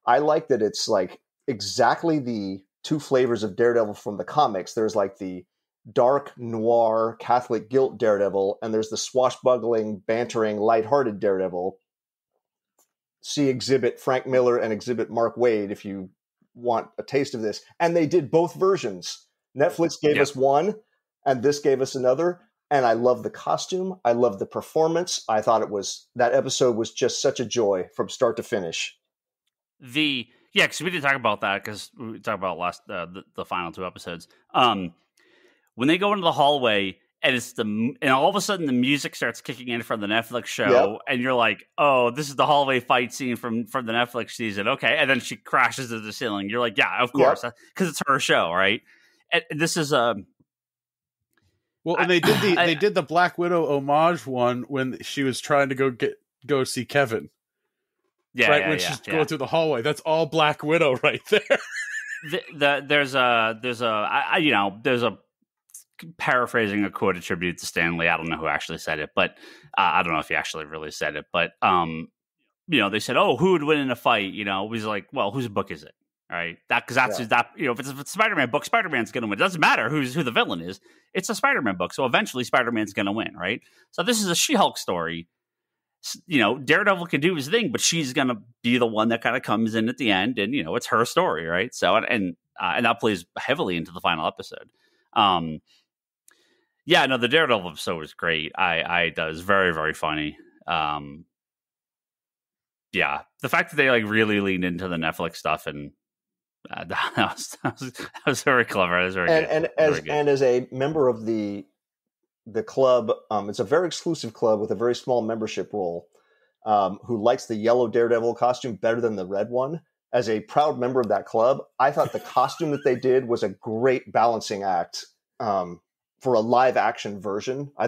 I like that it's like exactly the two flavors of Daredevil from the comics. There's like the dark, noir, Catholic guilt Daredevil, and there's the swashbuckling, bantering, lighthearted Daredevil. See Exhibit Frank Miller and Exhibit Mark Waid if you want a taste of this. And they did both versions. Netflix gave us one, and this gave us another. And I love the costume. I love the performance. I thought that episode was just such a joy from start to finish. Because we didn't talk about that because we talked about the final two episodes. When they go into the hallway and all of a sudden the music starts kicking in from the Netflix show, and you're like, oh, this is the hallway fight scene from the Netflix season. Okay, and then she crashes to the ceiling. You're like, yeah, of course, because it's her show, right? And this is Well, and they did the Black Widow homage one when she was trying to go see Kevin. When she's going through the hallway. That's all Black Widow right there. There's a paraphrasing a quote attributed to Stan Lee. I don't know who actually said it, but I don't know if he actually really said it. But they said, "Oh, who would win in a fight?" He's like, "Well, whose book is it?" right? Because that's if it's a Spider-Man book, Spider-Man's going to win. It doesn't matter who the villain is. It's a Spider-Man book, so eventually Spider-Man's going to win, right? So this is a She-Hulk story. Daredevil can do his thing, but she's going to be the one that kind of comes in at the end, and it's her story, right? So and that plays heavily into the final episode. The Daredevil episode was great. That was very, very funny. The fact that they really leaned into the Netflix stuff and that was very clever. That was very good. And as a member of the club, it's a very exclusive club with a very small membership roll, who likes the yellow Daredevil costume better than the red one. As a proud member of that club, I thought the costume that they did was a great balancing act for a live action version. I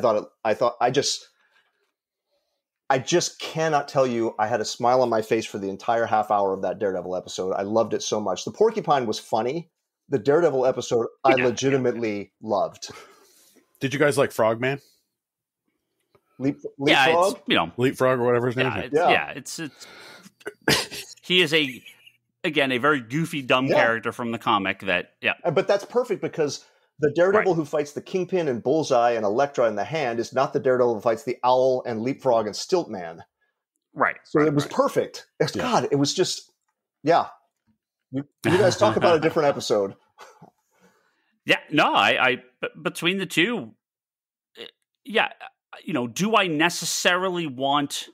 just cannot tell you I had a smile on my face for the entire half hour of that Daredevil episode. I loved it so much. The Porcupine was funny. The Daredevil episode I legitimately loved. Did you guys like Frogman? Leapfrog? Leapfrog or whatever his name is. He is a very goofy, dumb character from the comic But that's perfect because the Daredevil who fights the Kingpin and Bullseye and Elektra in the Hand is not the Daredevil who fights the Owl and Leapfrog and Stiltman. Right. So it was perfect. God, it was just, You guys talk about a different episode. Yeah, no, I between the two, do I necessarily want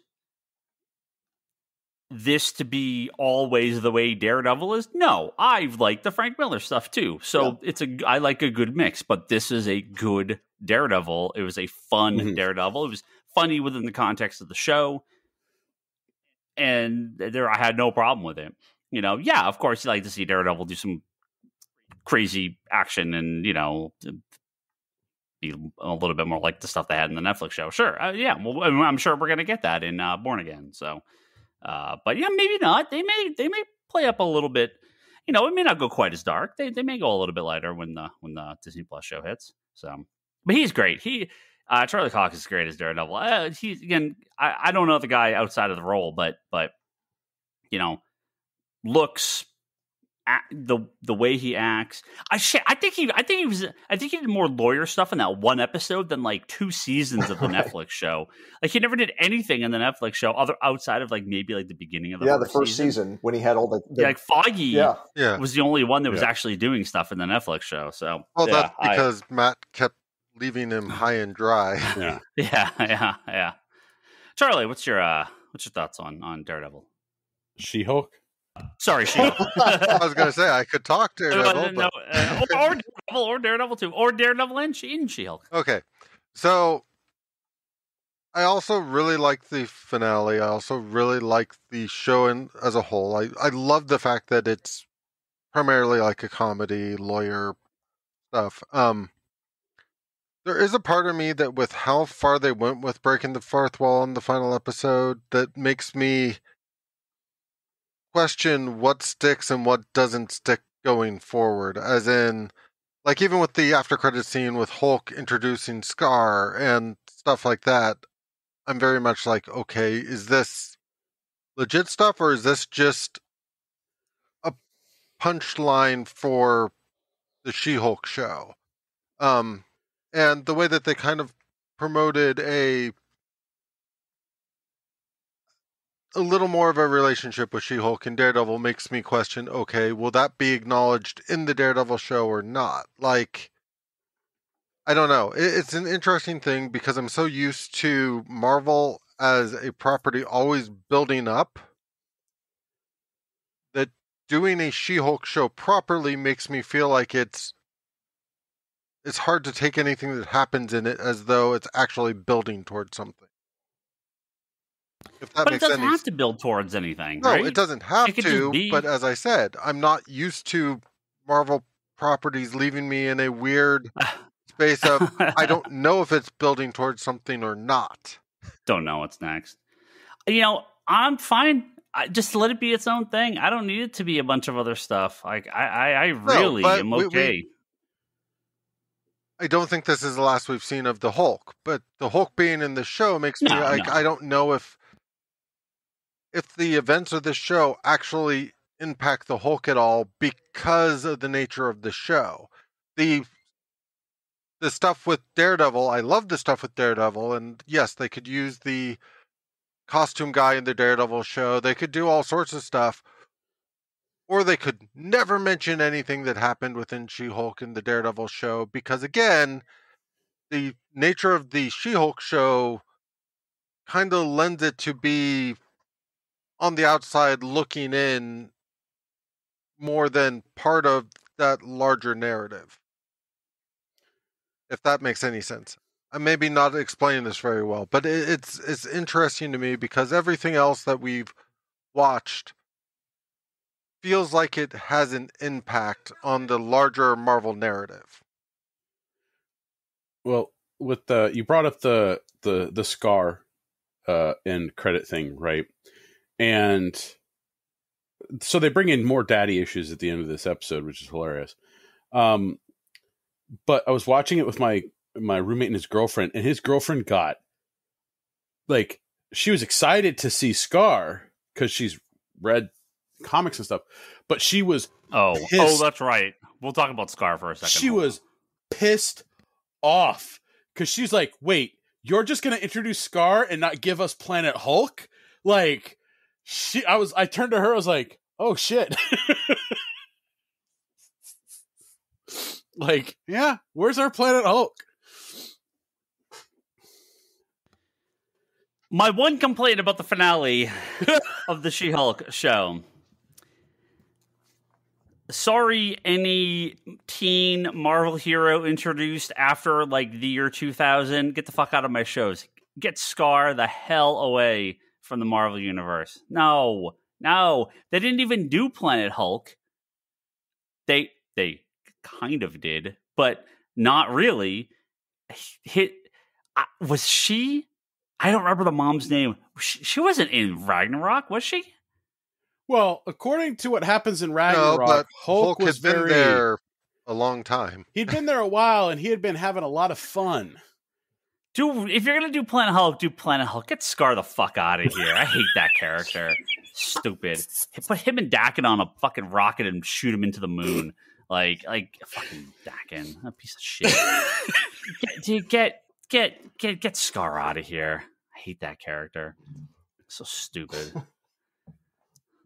this to be always the way Daredevil is? No, I've liked the Frank Miller stuff too. So I like a good mix, but this is a good Daredevil. It was a fun Daredevil. It was funny within the context of the show. And I had no problem with it. Of course you like to see Daredevil do some crazy action and, be a little bit more like the stuff they had in the Netflix show. Sure. Well, I'm sure we're going to get that in Born Again. So, but maybe not. They may play up a little bit. It may not go quite as dark. They may go a little bit lighter when the Disney Plus show hits. So, but he's great. Charlie Cox is great as Daredevil. I don't know the guy outside of the role, but looks the way he acts. I think he did more lawyer stuff in that one episode than 2 seasons of the Netflix show. He never did anything in the Netflix show outside of maybe the beginning of the first season when he had all the Foggy was the only one that was actually doing stuff in the Netflix show. So that's because Matt kept leaving him high and dry. Yeah. Charlie, what's your thoughts on Daredevil? She-Hulk? Sorry, She-Hulk. I was going to say I could talk Daredevil, or Daredevil too, or Daredevil and She-Hulk. Okay, so I also really like the finale. I also really like the show as a whole. I love the fact that it's primarily a comedy lawyer stuff. There is a part of me that with how far they went with breaking the fourth wall in the final episode that makes me question what sticks and what doesn't stick going forward. As in, even with the after credit scene with Hulk introducing Scar and stuff like that, I'm very much okay, is this legit stuff or is this just a punchline for the She-Hulk show? And the way that they kind of promoted a little more of a relationship with She-Hulk and Daredevil makes me question, okay, will that be acknowledged in the Daredevil show or not? I don't know. It's an interesting thing because I'm so used to Marvel as a property always building up that doing a She-Hulk show properly makes me feel like it's hard to take anything that happens in it as though it's actually building towards something. But it doesn't have to build towards anything, no, right? It doesn't have to, but as I said, I'm not used to Marvel properties leaving me in a weird space of, I don't know if it's building towards something or not. Don't know what's next. I'm fine. Just let it be its own thing. I don't need it to be a bunch of other stuff. I really am okay. I don't think this is the last we've seen of the Hulk, but the Hulk being in the show makes me I don't know if the events of this show actually impact the Hulk at all because of the nature of the show. The stuff with Daredevil, I love the stuff with Daredevil, and yes, they could use the costume guy in the Daredevil show. They could do all sorts of stuff. Or they could never mention anything that happened within She-Hulk in the Daredevil show, because again, the nature of the She-Hulk show kind of lends it to be on the outside looking in more than part of that larger narrative. If that makes any sense. I'm maybe not explaining this very well, but it's interesting to me because everything else that we've watched feels like it has an impact on the larger Marvel narrative. Well, with you brought up the Scar end credit thing, right? And so they bring in more daddy issues at the end of this episode, which is hilarious. But I was watching it with my roommate and his girlfriend, and his girlfriend got, like, she was excited to see Scar because she's read comics and stuff, but she was pissed. That's right. We'll talk about Scar for a second. She was pissed off because she's like, wait, you're just gonna introduce Scar and not give us Planet Hulk? Like, I turned to her, I was like, oh shit. Like, yeah, where's our Planet Hulk? My one complaint about the finale of the She-Hulk show. Sorry, any teen Marvel hero introduced after, like, the year 2000, get the fuck out of my shows. Get Scar the hell away from the Marvel Universe. No. They didn't even do Planet Hulk. They kind of did, but not really. Was she? I don't remember the mom's name. She wasn't in Ragnarok, was she? Well, according to what happens in Ragnarok, Hulk was been there a long time. He'd been there a while, and he had been having a lot of fun. Dude, if you're gonna do Planet Hulk, do Planet Hulk. Get Scar the fuck out of here. I hate that character. Stupid. Put him and Daken on a fucking rocket and shoot him into the moon. Like fucking Daken, a piece of shit. Get Scar out of here. I hate that character. So stupid.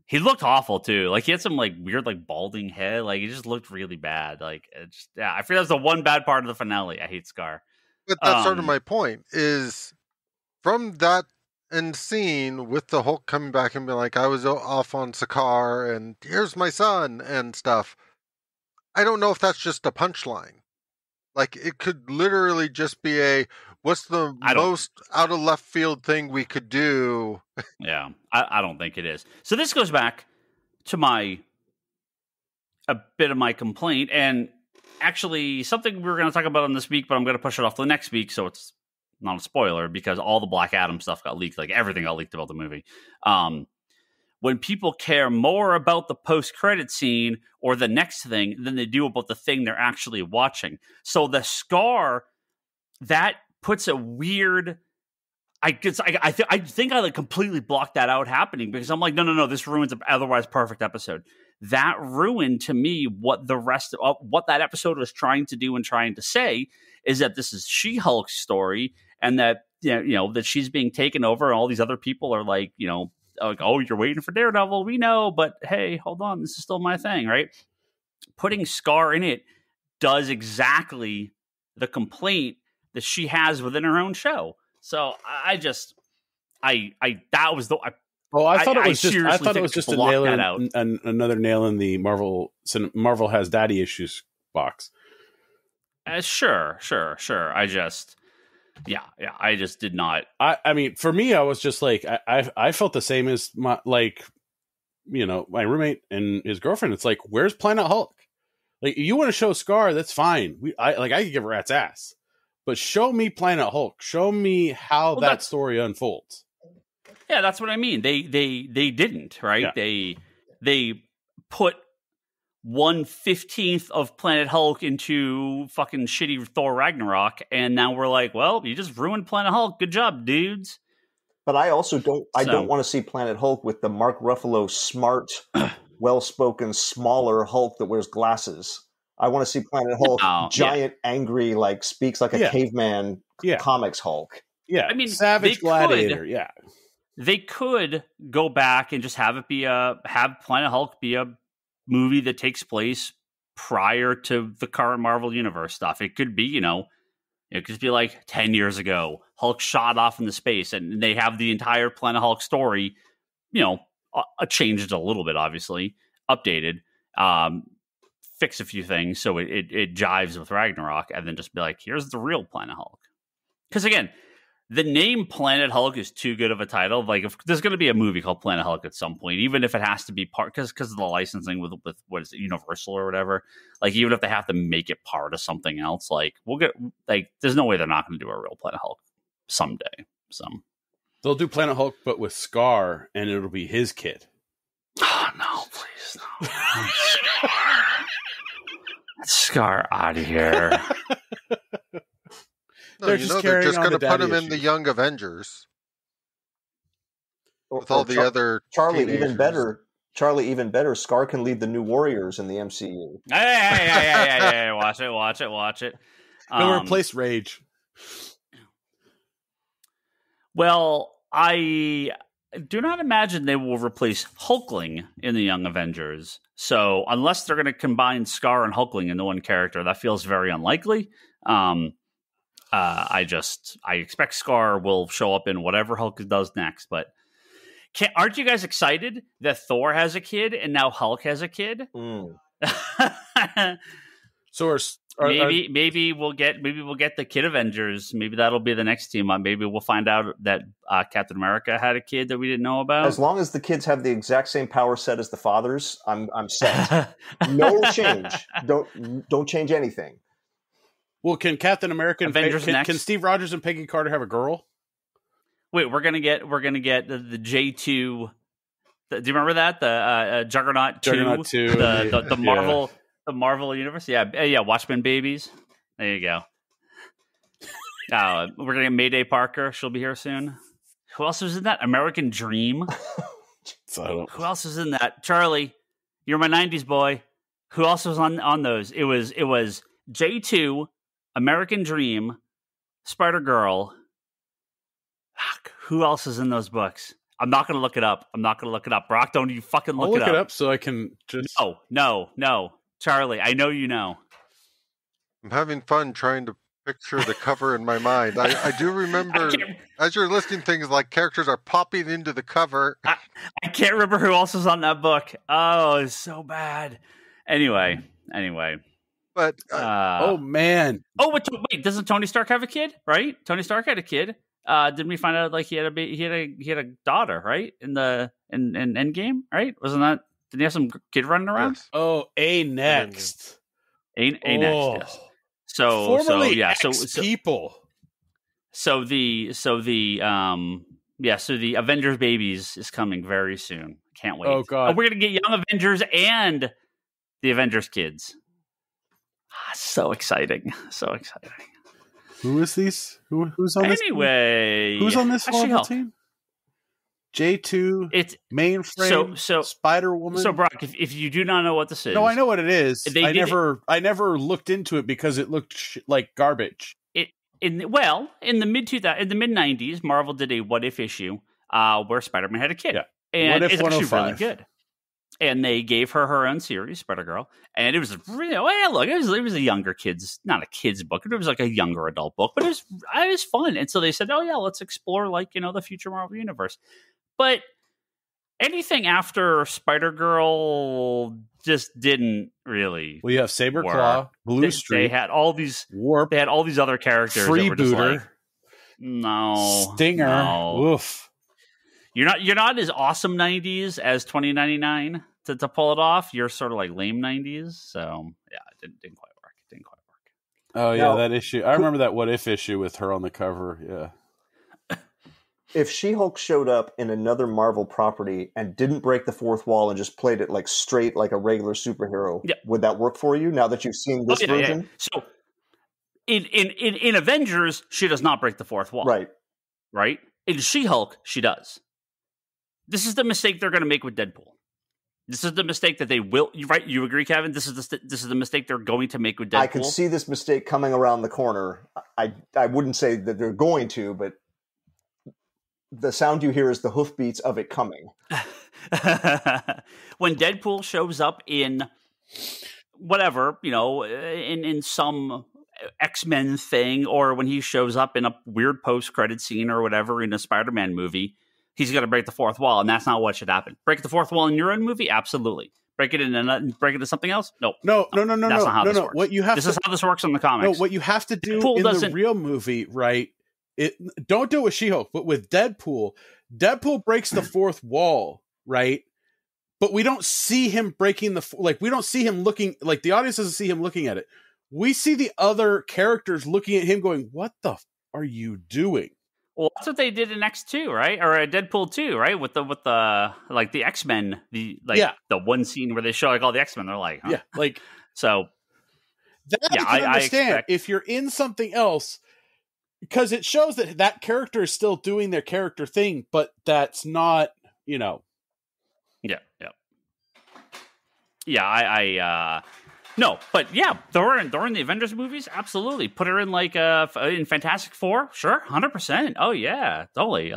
He looked awful too. Like, he had some, like, weird, like, balding head. Like, he just looked really bad. Like, I feel that's the one bad part of the finale. I hate Scar. But that's sort of my point, is from that end scene with the Hulk coming back and being like, I was off on Sakaar and here's my son and stuff. I don't know if that's just a punchline. Like, it could literally just be what's the most out of left field thing we could do? Yeah, I don't think it is. So this goes back to a bit of my complaint, and actually something we were going to talk about on this week, but I'm going to push it off to the next week, so it's not a spoiler, because all the Black Adam stuff got leaked. Like, everything got leaked about the movie. When people care more about the post-credit scene or the next thing than they do about the thing they're actually watching. So the Scar, that puts a weird... I think I like completely blocked that out happening, because I'm like, no, this ruins an otherwise perfect episode. That ruined, to me, what the rest of what that episode was trying to do and trying to say, is that this is She-Hulk's story, and that, you know, that she's being taken over, and all these other people are like, you know, like, oh, you're waiting for Daredevil, we know, but hey, hold on, this is still my thing, right? Putting Scar in it does exactly the complaint that she has within her own show. So I thought it was just another nail in the Marvel has daddy issues box. Sure. I just did not. I mean, for me, I was just like, I felt the same as my roommate and his girlfriend. It's like, where's Planet Hulk? Like, you want to show Scar, that's fine. I could give a rat's ass, but show me Planet Hulk. Show me how that story unfolds. Yeah, that's what I mean. They didn't, right? Yeah. They put 1/15 of Planet Hulk into fucking shitty Thor Ragnarok, and now we're like, well, you just ruined Planet Hulk. Good job, dudes. But I also don't want to see Planet Hulk with the Mark Ruffalo smart well-spoken, smaller Hulk that wears glasses. I want to see Planet Hulk, giant, angry, like speaks like a caveman comics Hulk. Yeah, I mean, Savage Gladiator. They could go back and just have it be have Planet Hulk be a movie that takes place prior to the current Marvel Universe stuff. It could be, it could be like 10 years ago, Hulk shot off into space, and they have the entire Planet Hulk story, changed a little bit, obviously, updated, fix a few things so it jives with Ragnarok, and then just be like, here's the real Planet Hulk. Because again, the name Planet Hulk is too good of a title. Like, if there's going to be a movie called Planet Hulk at some point, even if it has to be part, because of the licensing with what is it, Universal or whatever. Like, even if they have to make it part of something else, like, we'll get, like, there's no way they're not going to do a real Planet Hulk someday. They'll do Planet Hulk, but with Scar, and it'll be his kid. Oh no, please no! Scar. Scar out of here. No, they're just going to put him in the Young Avengers with all the other Charlie. teenagers. Even better. Scar can lead the New Warriors in the MCU. Hey, watch it. They'll replace Rage. Well, I do not imagine they will replace Hulkling in the Young Avengers. So unless they're going to combine Scar and Hulkling into one character, that feels very unlikely. I expect Scar will show up in whatever Hulk does next. But aren't you guys excited that Thor has a kid and now Hulk has a kid? So maybe we'll get the Kid Avengers. Maybe that'll be the next team up. Maybe we'll find out that Captain America had a kid that we didn't know about. As long as the kids have the exact same power set as the fathers, I'm set. No change. Don't change anything. Well, can Captain America and can Steve Rogers and Peggy Carter have a girl? Wait, we're gonna get the J2. Do you remember that the Juggernaut 2? The Marvel the Marvel universe? Yeah, Watchmen babies. There you go. We're gonna get Mayday Parker. She'll be here soon. Who else was in that? American Dream. Who else was in that? Charlie, you're my '90s boy. Who else was on those? It was J2. American Dream, Spider-Girl. Who else is in those books? I'm not going to look it up. Brock, don't you fucking look it up. I'll look it up so I can just... No. Charlie, I know you know. I'm having fun trying to picture the cover in my mind. I do remember, as you're listing things, like characters are popping into the cover. I can't remember who else was on that book. Oh, it's so bad. Anyway. But oh man! Wait, doesn't Tony Stark have a kid? Right? Tony Stark had a kid. Didn't we find out like he had a daughter? Right? In Endgame, right? Wasn't that? Didn't he have some kid running around? Yes. Oh, next. Next. Yes. So people. So the Avengers babies is coming very soon. Can't wait. Oh god, we're gonna get Young Avengers and the Avengers kids. So exciting. Who is these? Who's on this? Anyway, who's on this Marvel team? J2. It's Mainframe. So Spider-Woman. So Brock, if you do not know what this is, no, I know what it is. I never looked into it because it looked like garbage. In the mid 90s, Marvel did a What If issue where Spider-Man had a kid, and it's actually really good. And they gave her own series, Spider-Girl, and it was really it was a younger kids, not a kids book, but it was like a younger adult book, but it was fun. And so they said, let's explore the future Marvel universe. But anything after Spider-Girl just didn't really. Well, you have Saberclaw, Blue Streak. They had all these Warp. They had all these other characters. Freebooter. No, Stinger. No. Woof. You're not as awesome 90s as 2099 to pull it off. You're sort of like lame 90s. So yeah, it didn't quite work. Oh yeah, that issue. I remember that What If issue with her on the cover. Yeah. If She-Hulk showed up in another Marvel property and didn't break the fourth wall and just played it like straight like a regular superhero, would that work for you now that you've seen this version? Yeah. So in Avengers, she does not break the fourth wall. Right? In She-Hulk, she does. This is the mistake they're going to make with Deadpool. This is the mistake that they will. Right? You agree, Kevin? This is the mistake they're going to make with Deadpool. I can see this mistake coming around the corner. I wouldn't say that they're going to, but the sound you hear is the hoofbeats of it coming. When Deadpool shows up in whatever, in some X-Men thing, or when he shows up in a weird post-credit scene or whatever in a Spider-Man movie, he's going to break the fourth wall, and that's not what should happen. Break the fourth wall in your own movie? Absolutely. Break it into something else? Nope. No. That's not how this works. What you have this is how this works in the comics. No, what you have to do Deadpool in the real movie, right? Don't do it with She-Hulk, but with Deadpool breaks the fourth wall, right? But we don't see him breaking we don't see him looking, like the audience doesn't see him looking at it. We see the other characters looking at him going, what the are you doing? Well, that's what they did in X2, right? Or Deadpool 2, right? With the like the X-Men, the one scene where they show like all the X-Men, they're like, huh? Yeah, like so. That I can understand if you're in something else, because it shows that character is still doing their character thing, but that's not, Yeah. No, but yeah, throw her in the Avengers movies. Absolutely, put her in in Fantastic Four. Sure, 100%. Oh yeah, totally.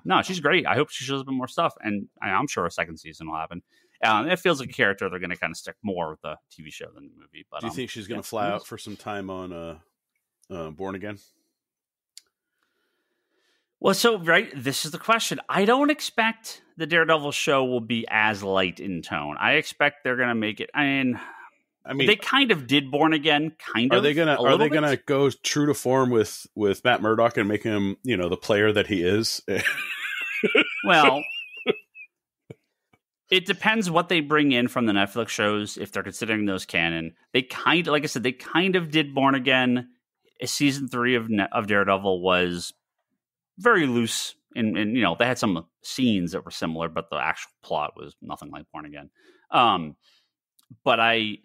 No, she's great. I hope she shows up in more stuff, and I'm sure a second season will happen. It feels like a character they're going to kind of stick more with the TV show than the movie. But do you think she's going to fly out for some time on Born Again? Well, so this is the question. I don't expect the Daredevil show will be as light in tone. I expect they're going to make it. I mean, they kind of did Born Again. Are they gonna go true to form with Matt Murdock and make him, the player that he is? Well, it depends what they bring in from the Netflix shows. If they're considering those canon, they kind of, like I said, they kind of did Born Again. Season 3 of Daredevil was very loose, and they had some scenes that were similar, but the actual plot was nothing like Born Again. But I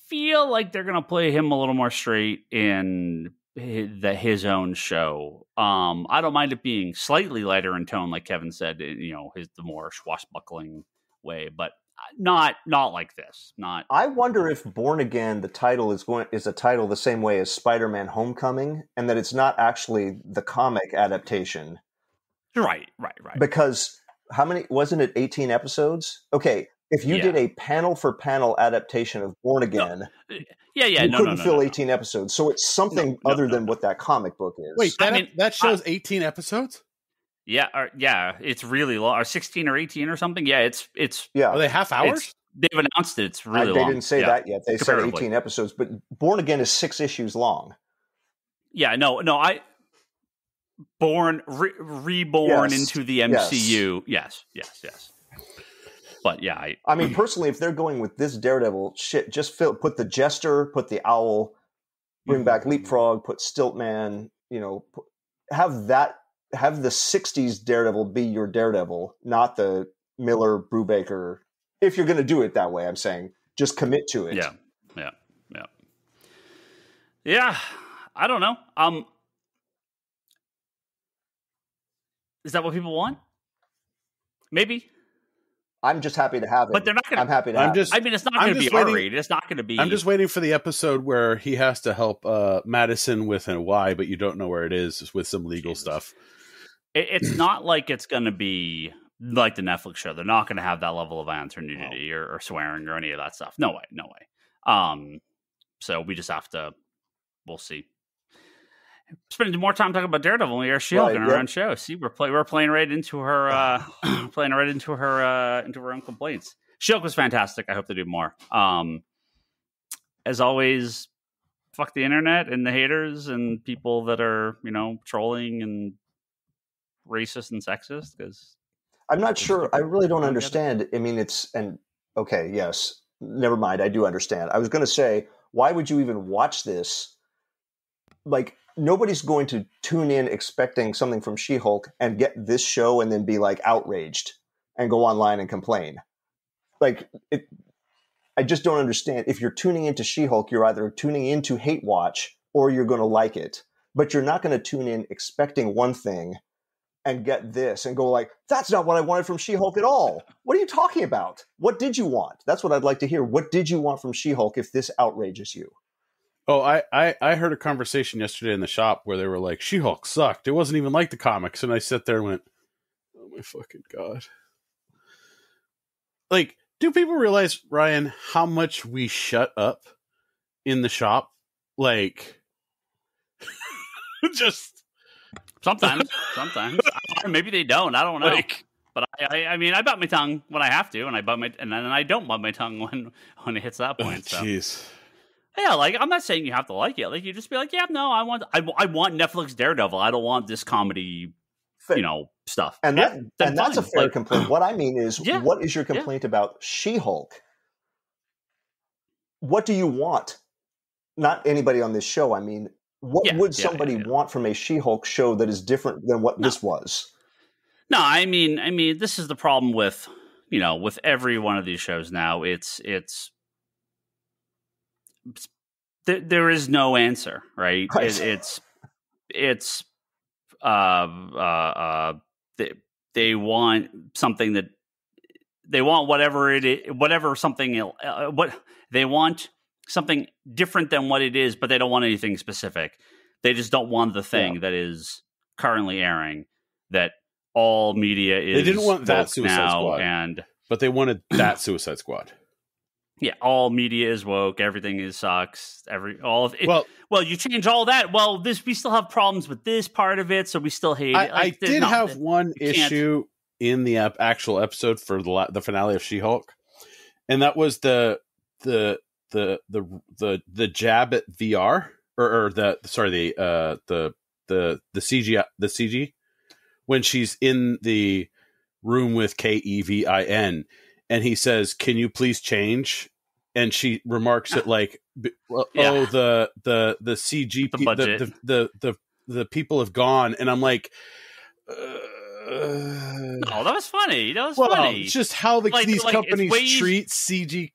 feel like they're gonna play him a little more straight in his own show. I don't mind it being slightly lighter in tone, like Kevin said, the more swashbuckling way, but not like this. Not. I wonder if Born Again, the title is a title the same way as Spider-Man: Homecoming, and that it's not actually the comic adaptation. Right. Because how many wasn't it? 18 episodes. Okay. If you did a panel-for-panel adaptation of Born Again, you couldn't fill 18 episodes. So it's something other than what that comic book is. Wait, that shows 18 episodes? Yeah, it's really long. Or 16 or 18 or something. Yeah, it's Are they half hours? They've announced it. It's really long. They didn't say that yet. They said 18 episodes, but Born Again is 6 issues long. Yeah, no, reborn into the MCU. Yes. But yeah, I mean, personally, if they're going with this Daredevil shit, just put the Jester, put the Owl, bring back Leapfrog, put Stiltman. Have the '60s Daredevil be your Daredevil, not the Miller Brubaker. If you're going to do it that way, I'm saying just commit to it. Yeah. I don't know. Is that what people want? Maybe. I'm just happy to have it. But they're not going to. I'm happy to have it. I mean, it's not going to be R-rated. It's not going to be. I'm just waiting for the episode where he has to help Madison with a Y, but you don't know where it is with some legal stuff. It's not like it's going to be like the Netflix show. They're not going to have that level of violence or nudity or swearing or any of that stuff. No way. So we just have to. We'll see. Spending more time talking about Daredevil when we are She-Hulk in our own show. See, we're playing right into her, into her own complaints. She-Hulk was fantastic. I hope they do more. As always, fuck the internet and the haters and people that are trolling and racist and sexist. Because I'm not sure. I really don't understand. I mean, okay. Yes, never mind. I do understand. I was going to say, why would you even watch this? Like, nobody's going to tune in expecting something from She-Hulk and get this show and then be like outraged and go online and complain. Like, I just don't understand. If you're tuning into She-Hulk, you're either tuning in to hate watch or you're going to like it. But you're not going to tune in expecting one thing and get this and go like, that's not what I wanted from She-Hulk at all. What are you talking about? What did you want? That's what I'd like to hear. What did you want from She-Hulk if this outrages you? Oh, I heard a conversation yesterday in the shop where they were like, She-Hulk sucked. It wasn't even like the comics. And I sat there and went, oh my fucking God. Like, do people realize, Ryan, how much we shut up in the shop? Like, just sometimes. Maybe they don't. I don't know. like, but I mean, I bite my tongue when I have to, and then I don't bite my tongue when it hits that point. So. Jeez. Yeah, like I'm not saying you have to like it. Like you just be like, yeah, no, I want Netflix Daredevil. I don't want this comedy, stuff. And that's a fair complaint. What I mean is, what is your complaint about She-Hulk? What do you want? Not anybody on this show. I mean, what would somebody want from a She-Hulk show that is different than what this was? No, I mean, this is the problem with with every one of these shows now. There is no answer, right? They want something that they want whatever something what they want something different than what it is, but they don't want anything specific. They just don't want the thing that is currently airing. That all media is. They didn't want that Suicide Squad, but they wanted that Suicide Squad. Yeah, all media is woke. Everything sucks. Well, you change all that. Well, we still have problems with this part of it, so we still hate it. I did have one issue in the actual episode for the finale of She-Hulk, and that was the jab at VR or the CG when she's in the room with Kevin. And he says, "Can you please change?" And she remarks it like, "Oh, the CG, the people have gone." And I'm like, "No, that was funny. Funny. It's just how these companies treat CG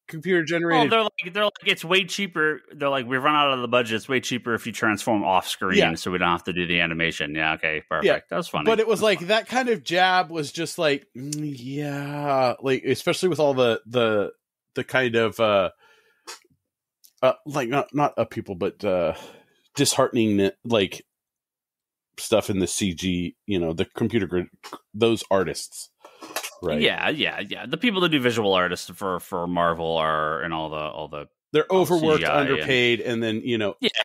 computer generated. Well, they're like it's way cheaper. They're like, we've run out of the budget. It's way cheaper if you transform off screen, so we don't have to do the animation. Yeah, okay, perfect. Yeah. That was funny. But it was that kind of jab was just like, especially with all the kind of not people, but disheartening stuff in the CG. The computer, those artists. Right. Yeah. The people that do visual artists for Marvel are and all the they're overworked, CGI underpaid, and then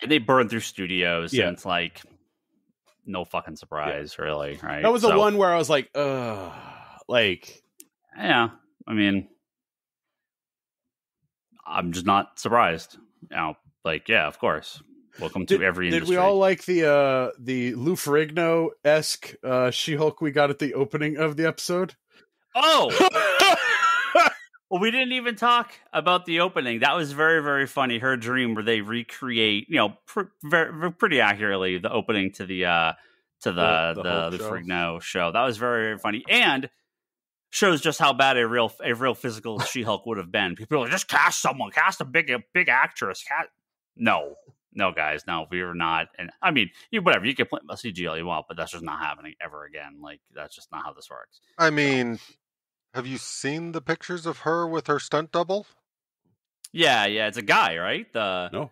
they burn through studios. Yeah, and it's like no fucking surprise, really. Right. That was the one where I was like, yeah. I mean, I'm just not surprised. Yeah, of course. Welcome to every industry. Did we all like the Lou Ferrigno-esque She-Hulk we got at the opening of the episode? Oh! Well, we didn't even talk about the opening. That was very, very funny. Her dream, where they recreate, pretty accurately the opening to the Ferrigno show. That was very, very funny, and shows just how bad a real physical She-Hulk would have been. People are like, just cast someone, cast a big actress. No, guys, no, we are not. And I mean, whatever, you can play CG all you want, but that's just not happening ever again. That's just not how this works. I mean. Have you seen the pictures of her with her stunt double? Yeah, it's a guy, right? No.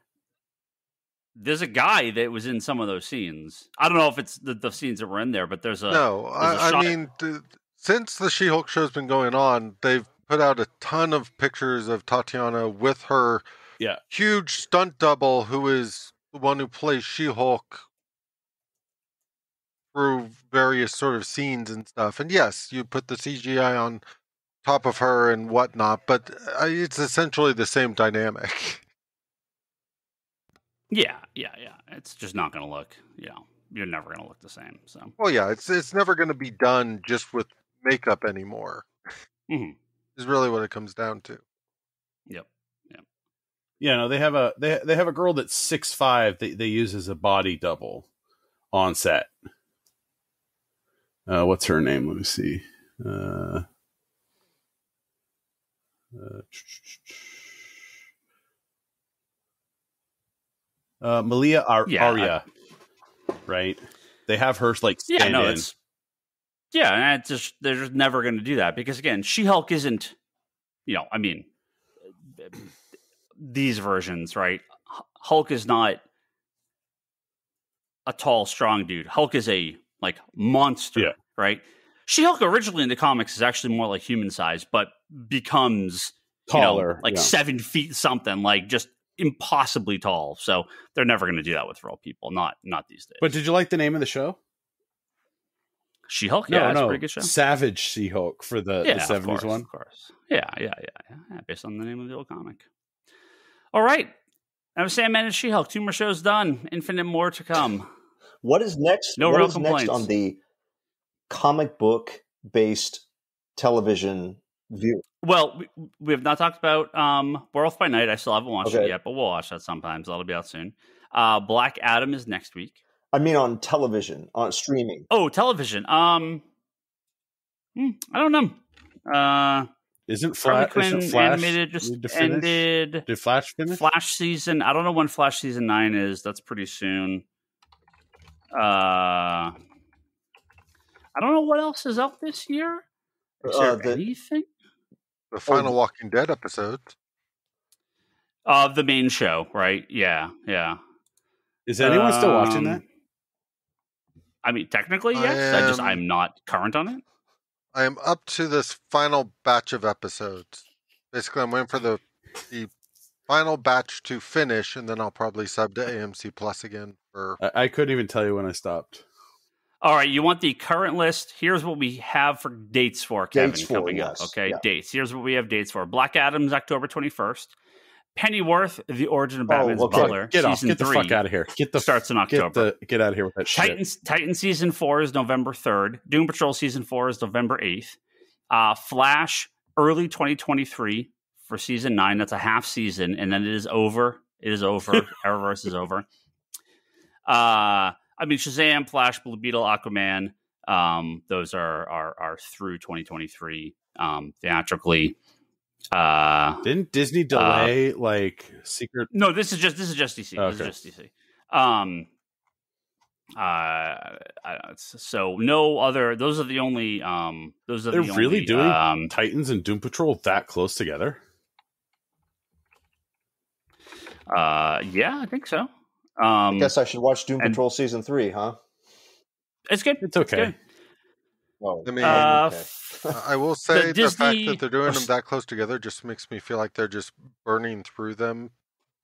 There's a guy that was in some of those scenes. I don't know if it's the scenes that were in there, but there's a... No, I mean, since the She-Hulk show's been going on, they've put out a ton of pictures of Tatiana with her huge stunt double, who is the one who plays She-Hulk through various sort of scenes and stuff. And yes, you put the CGI on top of her and whatnot, but it's essentially the same dynamic. Yeah. It's just not going to look, you're never going to look the same. So. Well, yeah, it's never going to be done just with makeup anymore. Mm-hmm. Is really what it comes down to. Yep. Yeah, no, they have a girl that's 6'5" they use as a body double on set. What's her name? Let me see. Malia Arya, right? They have her stand in. Yeah, and they're just never going to do that because, again, She-Hulk isn't, I mean, these versions, right? Hulk is not a tall, strong dude. Hulk is a monster, right? She-Hulk originally in the comics is actually more like human size, but becomes taller, 7 feet something, just impossibly tall. So they're never going to do that with real people, not these days. But did you like the name of the show? She-Hulk, No, it's a pretty good show. Savage She-Hulk for the 70s one. Of course. Yeah, based on the name of the old comic. All right. That was Sandman and She-Hulk. 2 more shows done. Infinite more to come. What is next? No what real is complaints next on the comic book based television view? Well, we have not talked about Werewolf by Night. I still haven't watched it yet, but we'll watch that sometimes. That'll be out soon. Black Adam is next week. I mean, on television, on streaming. Oh, television. I don't know. Isn't Flash animated just ended? Did Flash finish? Flash season. I don't know when Flash season 9 is. That's pretty soon. I don't know what else is out this year. Is there anything? The final Walking Dead episode. The main show, right? Yeah. Is anyone still watching that? I mean, technically, yes. I'm not current on it. I am up to this final batch of episodes. Basically, I'm waiting for the final batch to finish, and then I'll probably sub to AMC Plus again. I couldn't even tell you when I stopped. All right, you want the current list? Here's what we have for dates for Kevin coming up. Okay, dates. Here's what we have dates for. Black Adam's October 21st. Pennyworth, The Origin of Batman's Butler. Get season 3 the fuck out of here. Starts in October. Get out of here with that shit. Titan season 4 is November 3rd. Doom Patrol season 4 is November 8th. Flash early 2023 for season 9. That's a half season, and then it is over. It is over. Arrowverse is over. I mean, Shazam, Flash, Blue Beetle, Aquaman. Those are through 2023 theatrically. Didn't Disney delay Secret? No, this is just DC. Okay. This is just DC. So no other. Those are the only. They're really doing Titans and Doom Patrol that close together. Yeah, I think so. I guess I should watch Doom Patrol season 3, huh? It's good. It's okay. It's good. Oh, I mean, okay. I will say the fact Disney- that they're doing them that close together just makes me feel like they're just burning through them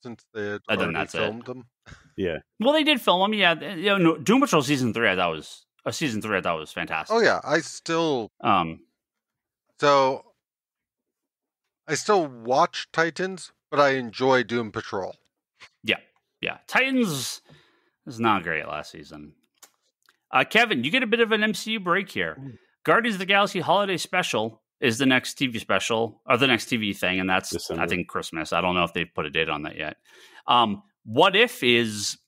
since they had And then already that's filmed them. Yeah. Well, they did film them. Yeah, Doom Patrol season 3. I thought was fantastic. Oh yeah, I still watch Titans, but I enjoy Doom Patrol. Yeah. Titans is not great last season. Kevin, you get a bit of an MCU break here. Guardians of the Galaxy Holiday Special is the next TV special, or the next TV thing, and that's, December. I think, Christmas. I don't know if they've put a date on that yet. What If is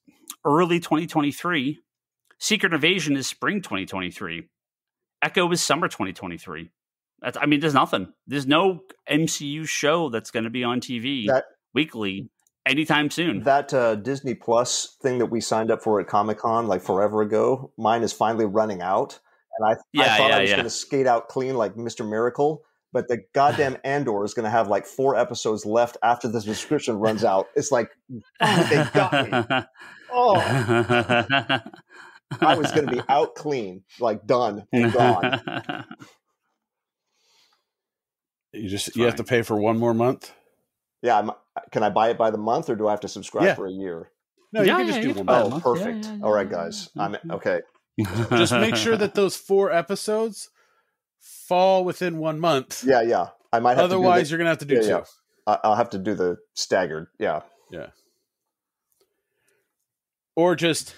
early 2023. Secret Invasion is spring 2023. Echo is summer 2023. There's nothing. There's no MCU show that's going to be on TV weekly anytime soon. That Disney Plus thing that we signed up for at Comic-Con forever ago, mine is finally running out. And I thought I was going to skate out clean like Mr. Miracle, but the goddamn Andor is going to have 4 episodes left after the subscription runs out. It's like, they got me. Oh, I was going to be out clean, done and gone. You have to pay for one more month? Yeah, can I buy it by the month, or do I have to subscribe for a year? No, you can just do one month. Oh, perfect. Yeah. All right, guys. I'm okay. Just make sure that those 4 episodes fall within 1 month. Yeah. I might have. Otherwise, you're gonna have to do 2. Yeah. I'll have to do the staggered. Yeah. Or just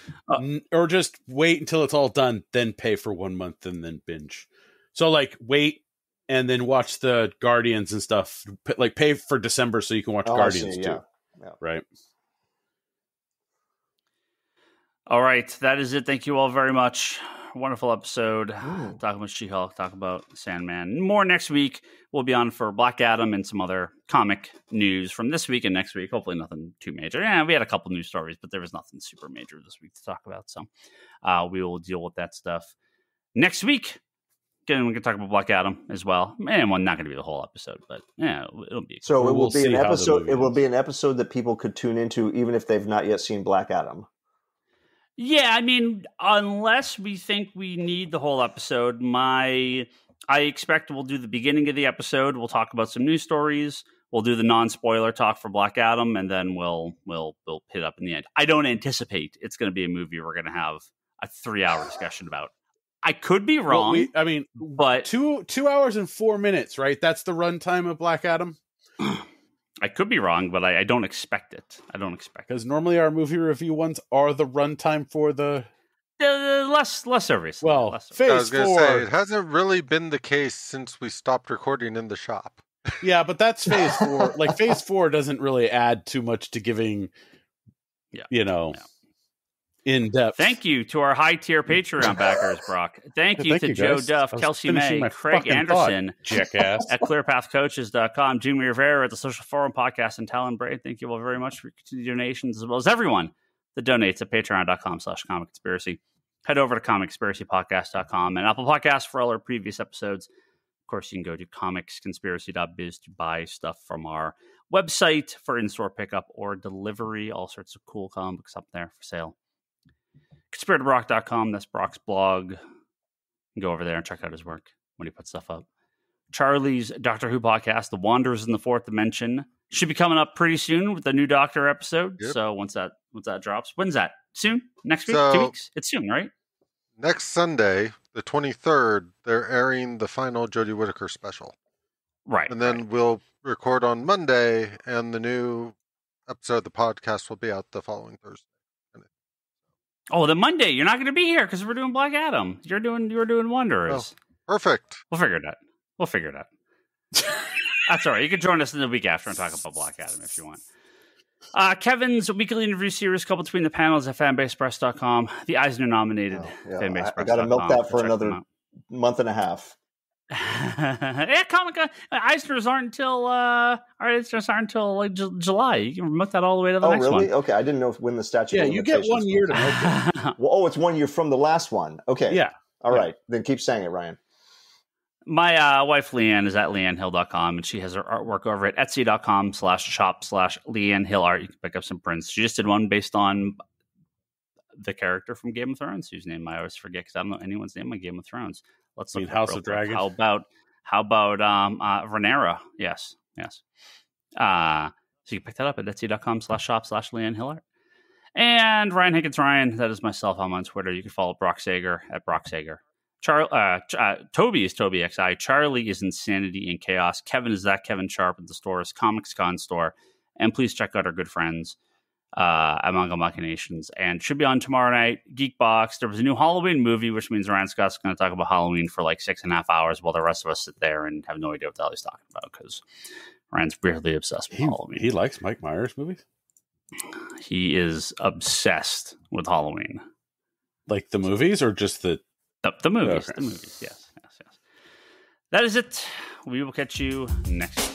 wait until it's all done, then pay for 1 month and then binge. So wait. And then watch the Guardians and stuff. Pay for December so you can watch Guardians too. Yeah. Right. All right. That is it. Thank you all very much. Wonderful episode. Talking about She-Hulk. Talk about Sandman. More next week. We'll be on for Black Adam and some other comic news from this week and next week. Hopefully nothing too major. Yeah, we had a couple news stories, but there was nothing super major this week to talk about. So we will deal with that stuff next week. we can talk about Black Adam as well. Man, well, not going to be the whole episode, but yeah, it'll be. So it will We'll be see an how the episode. movie It will ends. be an episode that people could tune into, even if they've not yet seen Black Adam. Yeah, I mean, unless we think we need the whole episode, I expect we'll do the beginning of the episode. We'll talk about some news stories. We'll do the non-spoiler talk for Black Adam, and then we'll hit up in the end. I don't anticipate it's going to be a movie we're going to have a 3-hour discussion about. I could be wrong. Well, but 2 hours and 4 minutes, right? That's the runtime of Black Adam. I could be wrong, but I don't expect it. Because normally our movie review ones are the runtime for the less recently. Well, Phase I was going to 4. say, it hasn't really been the case since we stopped recording in the shop. Yeah, but that's Phase 4. Like Phase 4 doesn't really add too much to giving, in depth. Thank you to our high tier Patreon backers, Brock. Thank you to Joe guys. Duff, Kelsey May, Craig Anderson, jackass, at clearpathcoaches.com, Jimmy Rivera at the Social Forum Podcast, and Talon Bray. Thank you all very much for your continued donations, as well as everyone that donates at patreon.com/Comic Conspiracy. Head over to comicconspiracypodcast.com and Apple Podcasts for all our previous episodes. Of course, you can go to comicsconspiracy.biz to buy stuff from our website for in-store pickup or delivery. All sorts of cool comic books up there for sale. ConspiratorBrock.com, that's Brock's blog. Go over there and check out his work when he puts stuff up. Charlie's Doctor Who podcast, The Wanderers in the Fourth Dimension, should be coming up pretty soon with the new Doctor episode. Yep. So once that drops, when's that? Soon? Next week? So, 2 weeks? It's soon, right? Next Sunday, the 23rd, they're airing the final Jodie Whittaker special. Right. And then we'll record on Monday, and the new episode of the podcast will be out the following Thursday. Oh, the Monday, you're not going to be here because we're doing Black Adam. You're doing Wanderers. Oh, perfect. We'll figure it out. That's all right. You can join us in the week after and talk about Black Adam if you want. Kevin's weekly interview series called Between the Panels at fanbasepress.com. The Eisner-nominated fanbasepress.com. I got to milk that for another month and a half. Yeah, Comic-Con. Eisner's aren't until like July. You can milk that all the way to the next one. Oh, really? Okay, I didn't know when the statute. Yeah, you get 1 year to milk it. Well, it's 1 year from the last one. Okay. Yeah. All right. Then keep saying it, Ryan. My wife, Leanne, is at leannehill.com, and she has her artwork over at etsy.com/shop/LeanneHillArt. You can pick up some prints. She just did one based on the character from Game of Thrones, whose name I always forget because I don't know anyone's name on Game of Thrones. Let's look House of Dragon. How about Rhaenyra? Yes. So you can pick that up at etsy.com/shop/LeanneHillArt. And Ryan Higgins Ryan, that is myself. I'm on Twitter. You can follow Brock Sager at Brock Sager. Toby is Toby XI. Charlie is Insanity and Chaos. Kevin is that Kevin Sharp at the stores, Comics Con store. And please check out our good friends at Manga Machinations. And should be on tomorrow night, Geekbox. There was a new Halloween movie, which means Ryan Scott's going to talk about Halloween for like 6.5 hours while the rest of us sit there and have no idea what the hell he's talking about because Ryan's weirdly obsessed with Halloween. He likes Mike Myers movies? He is obsessed with Halloween. Like the movies or just the movies? Okay. The movies, yes. That is it. We will catch you next time.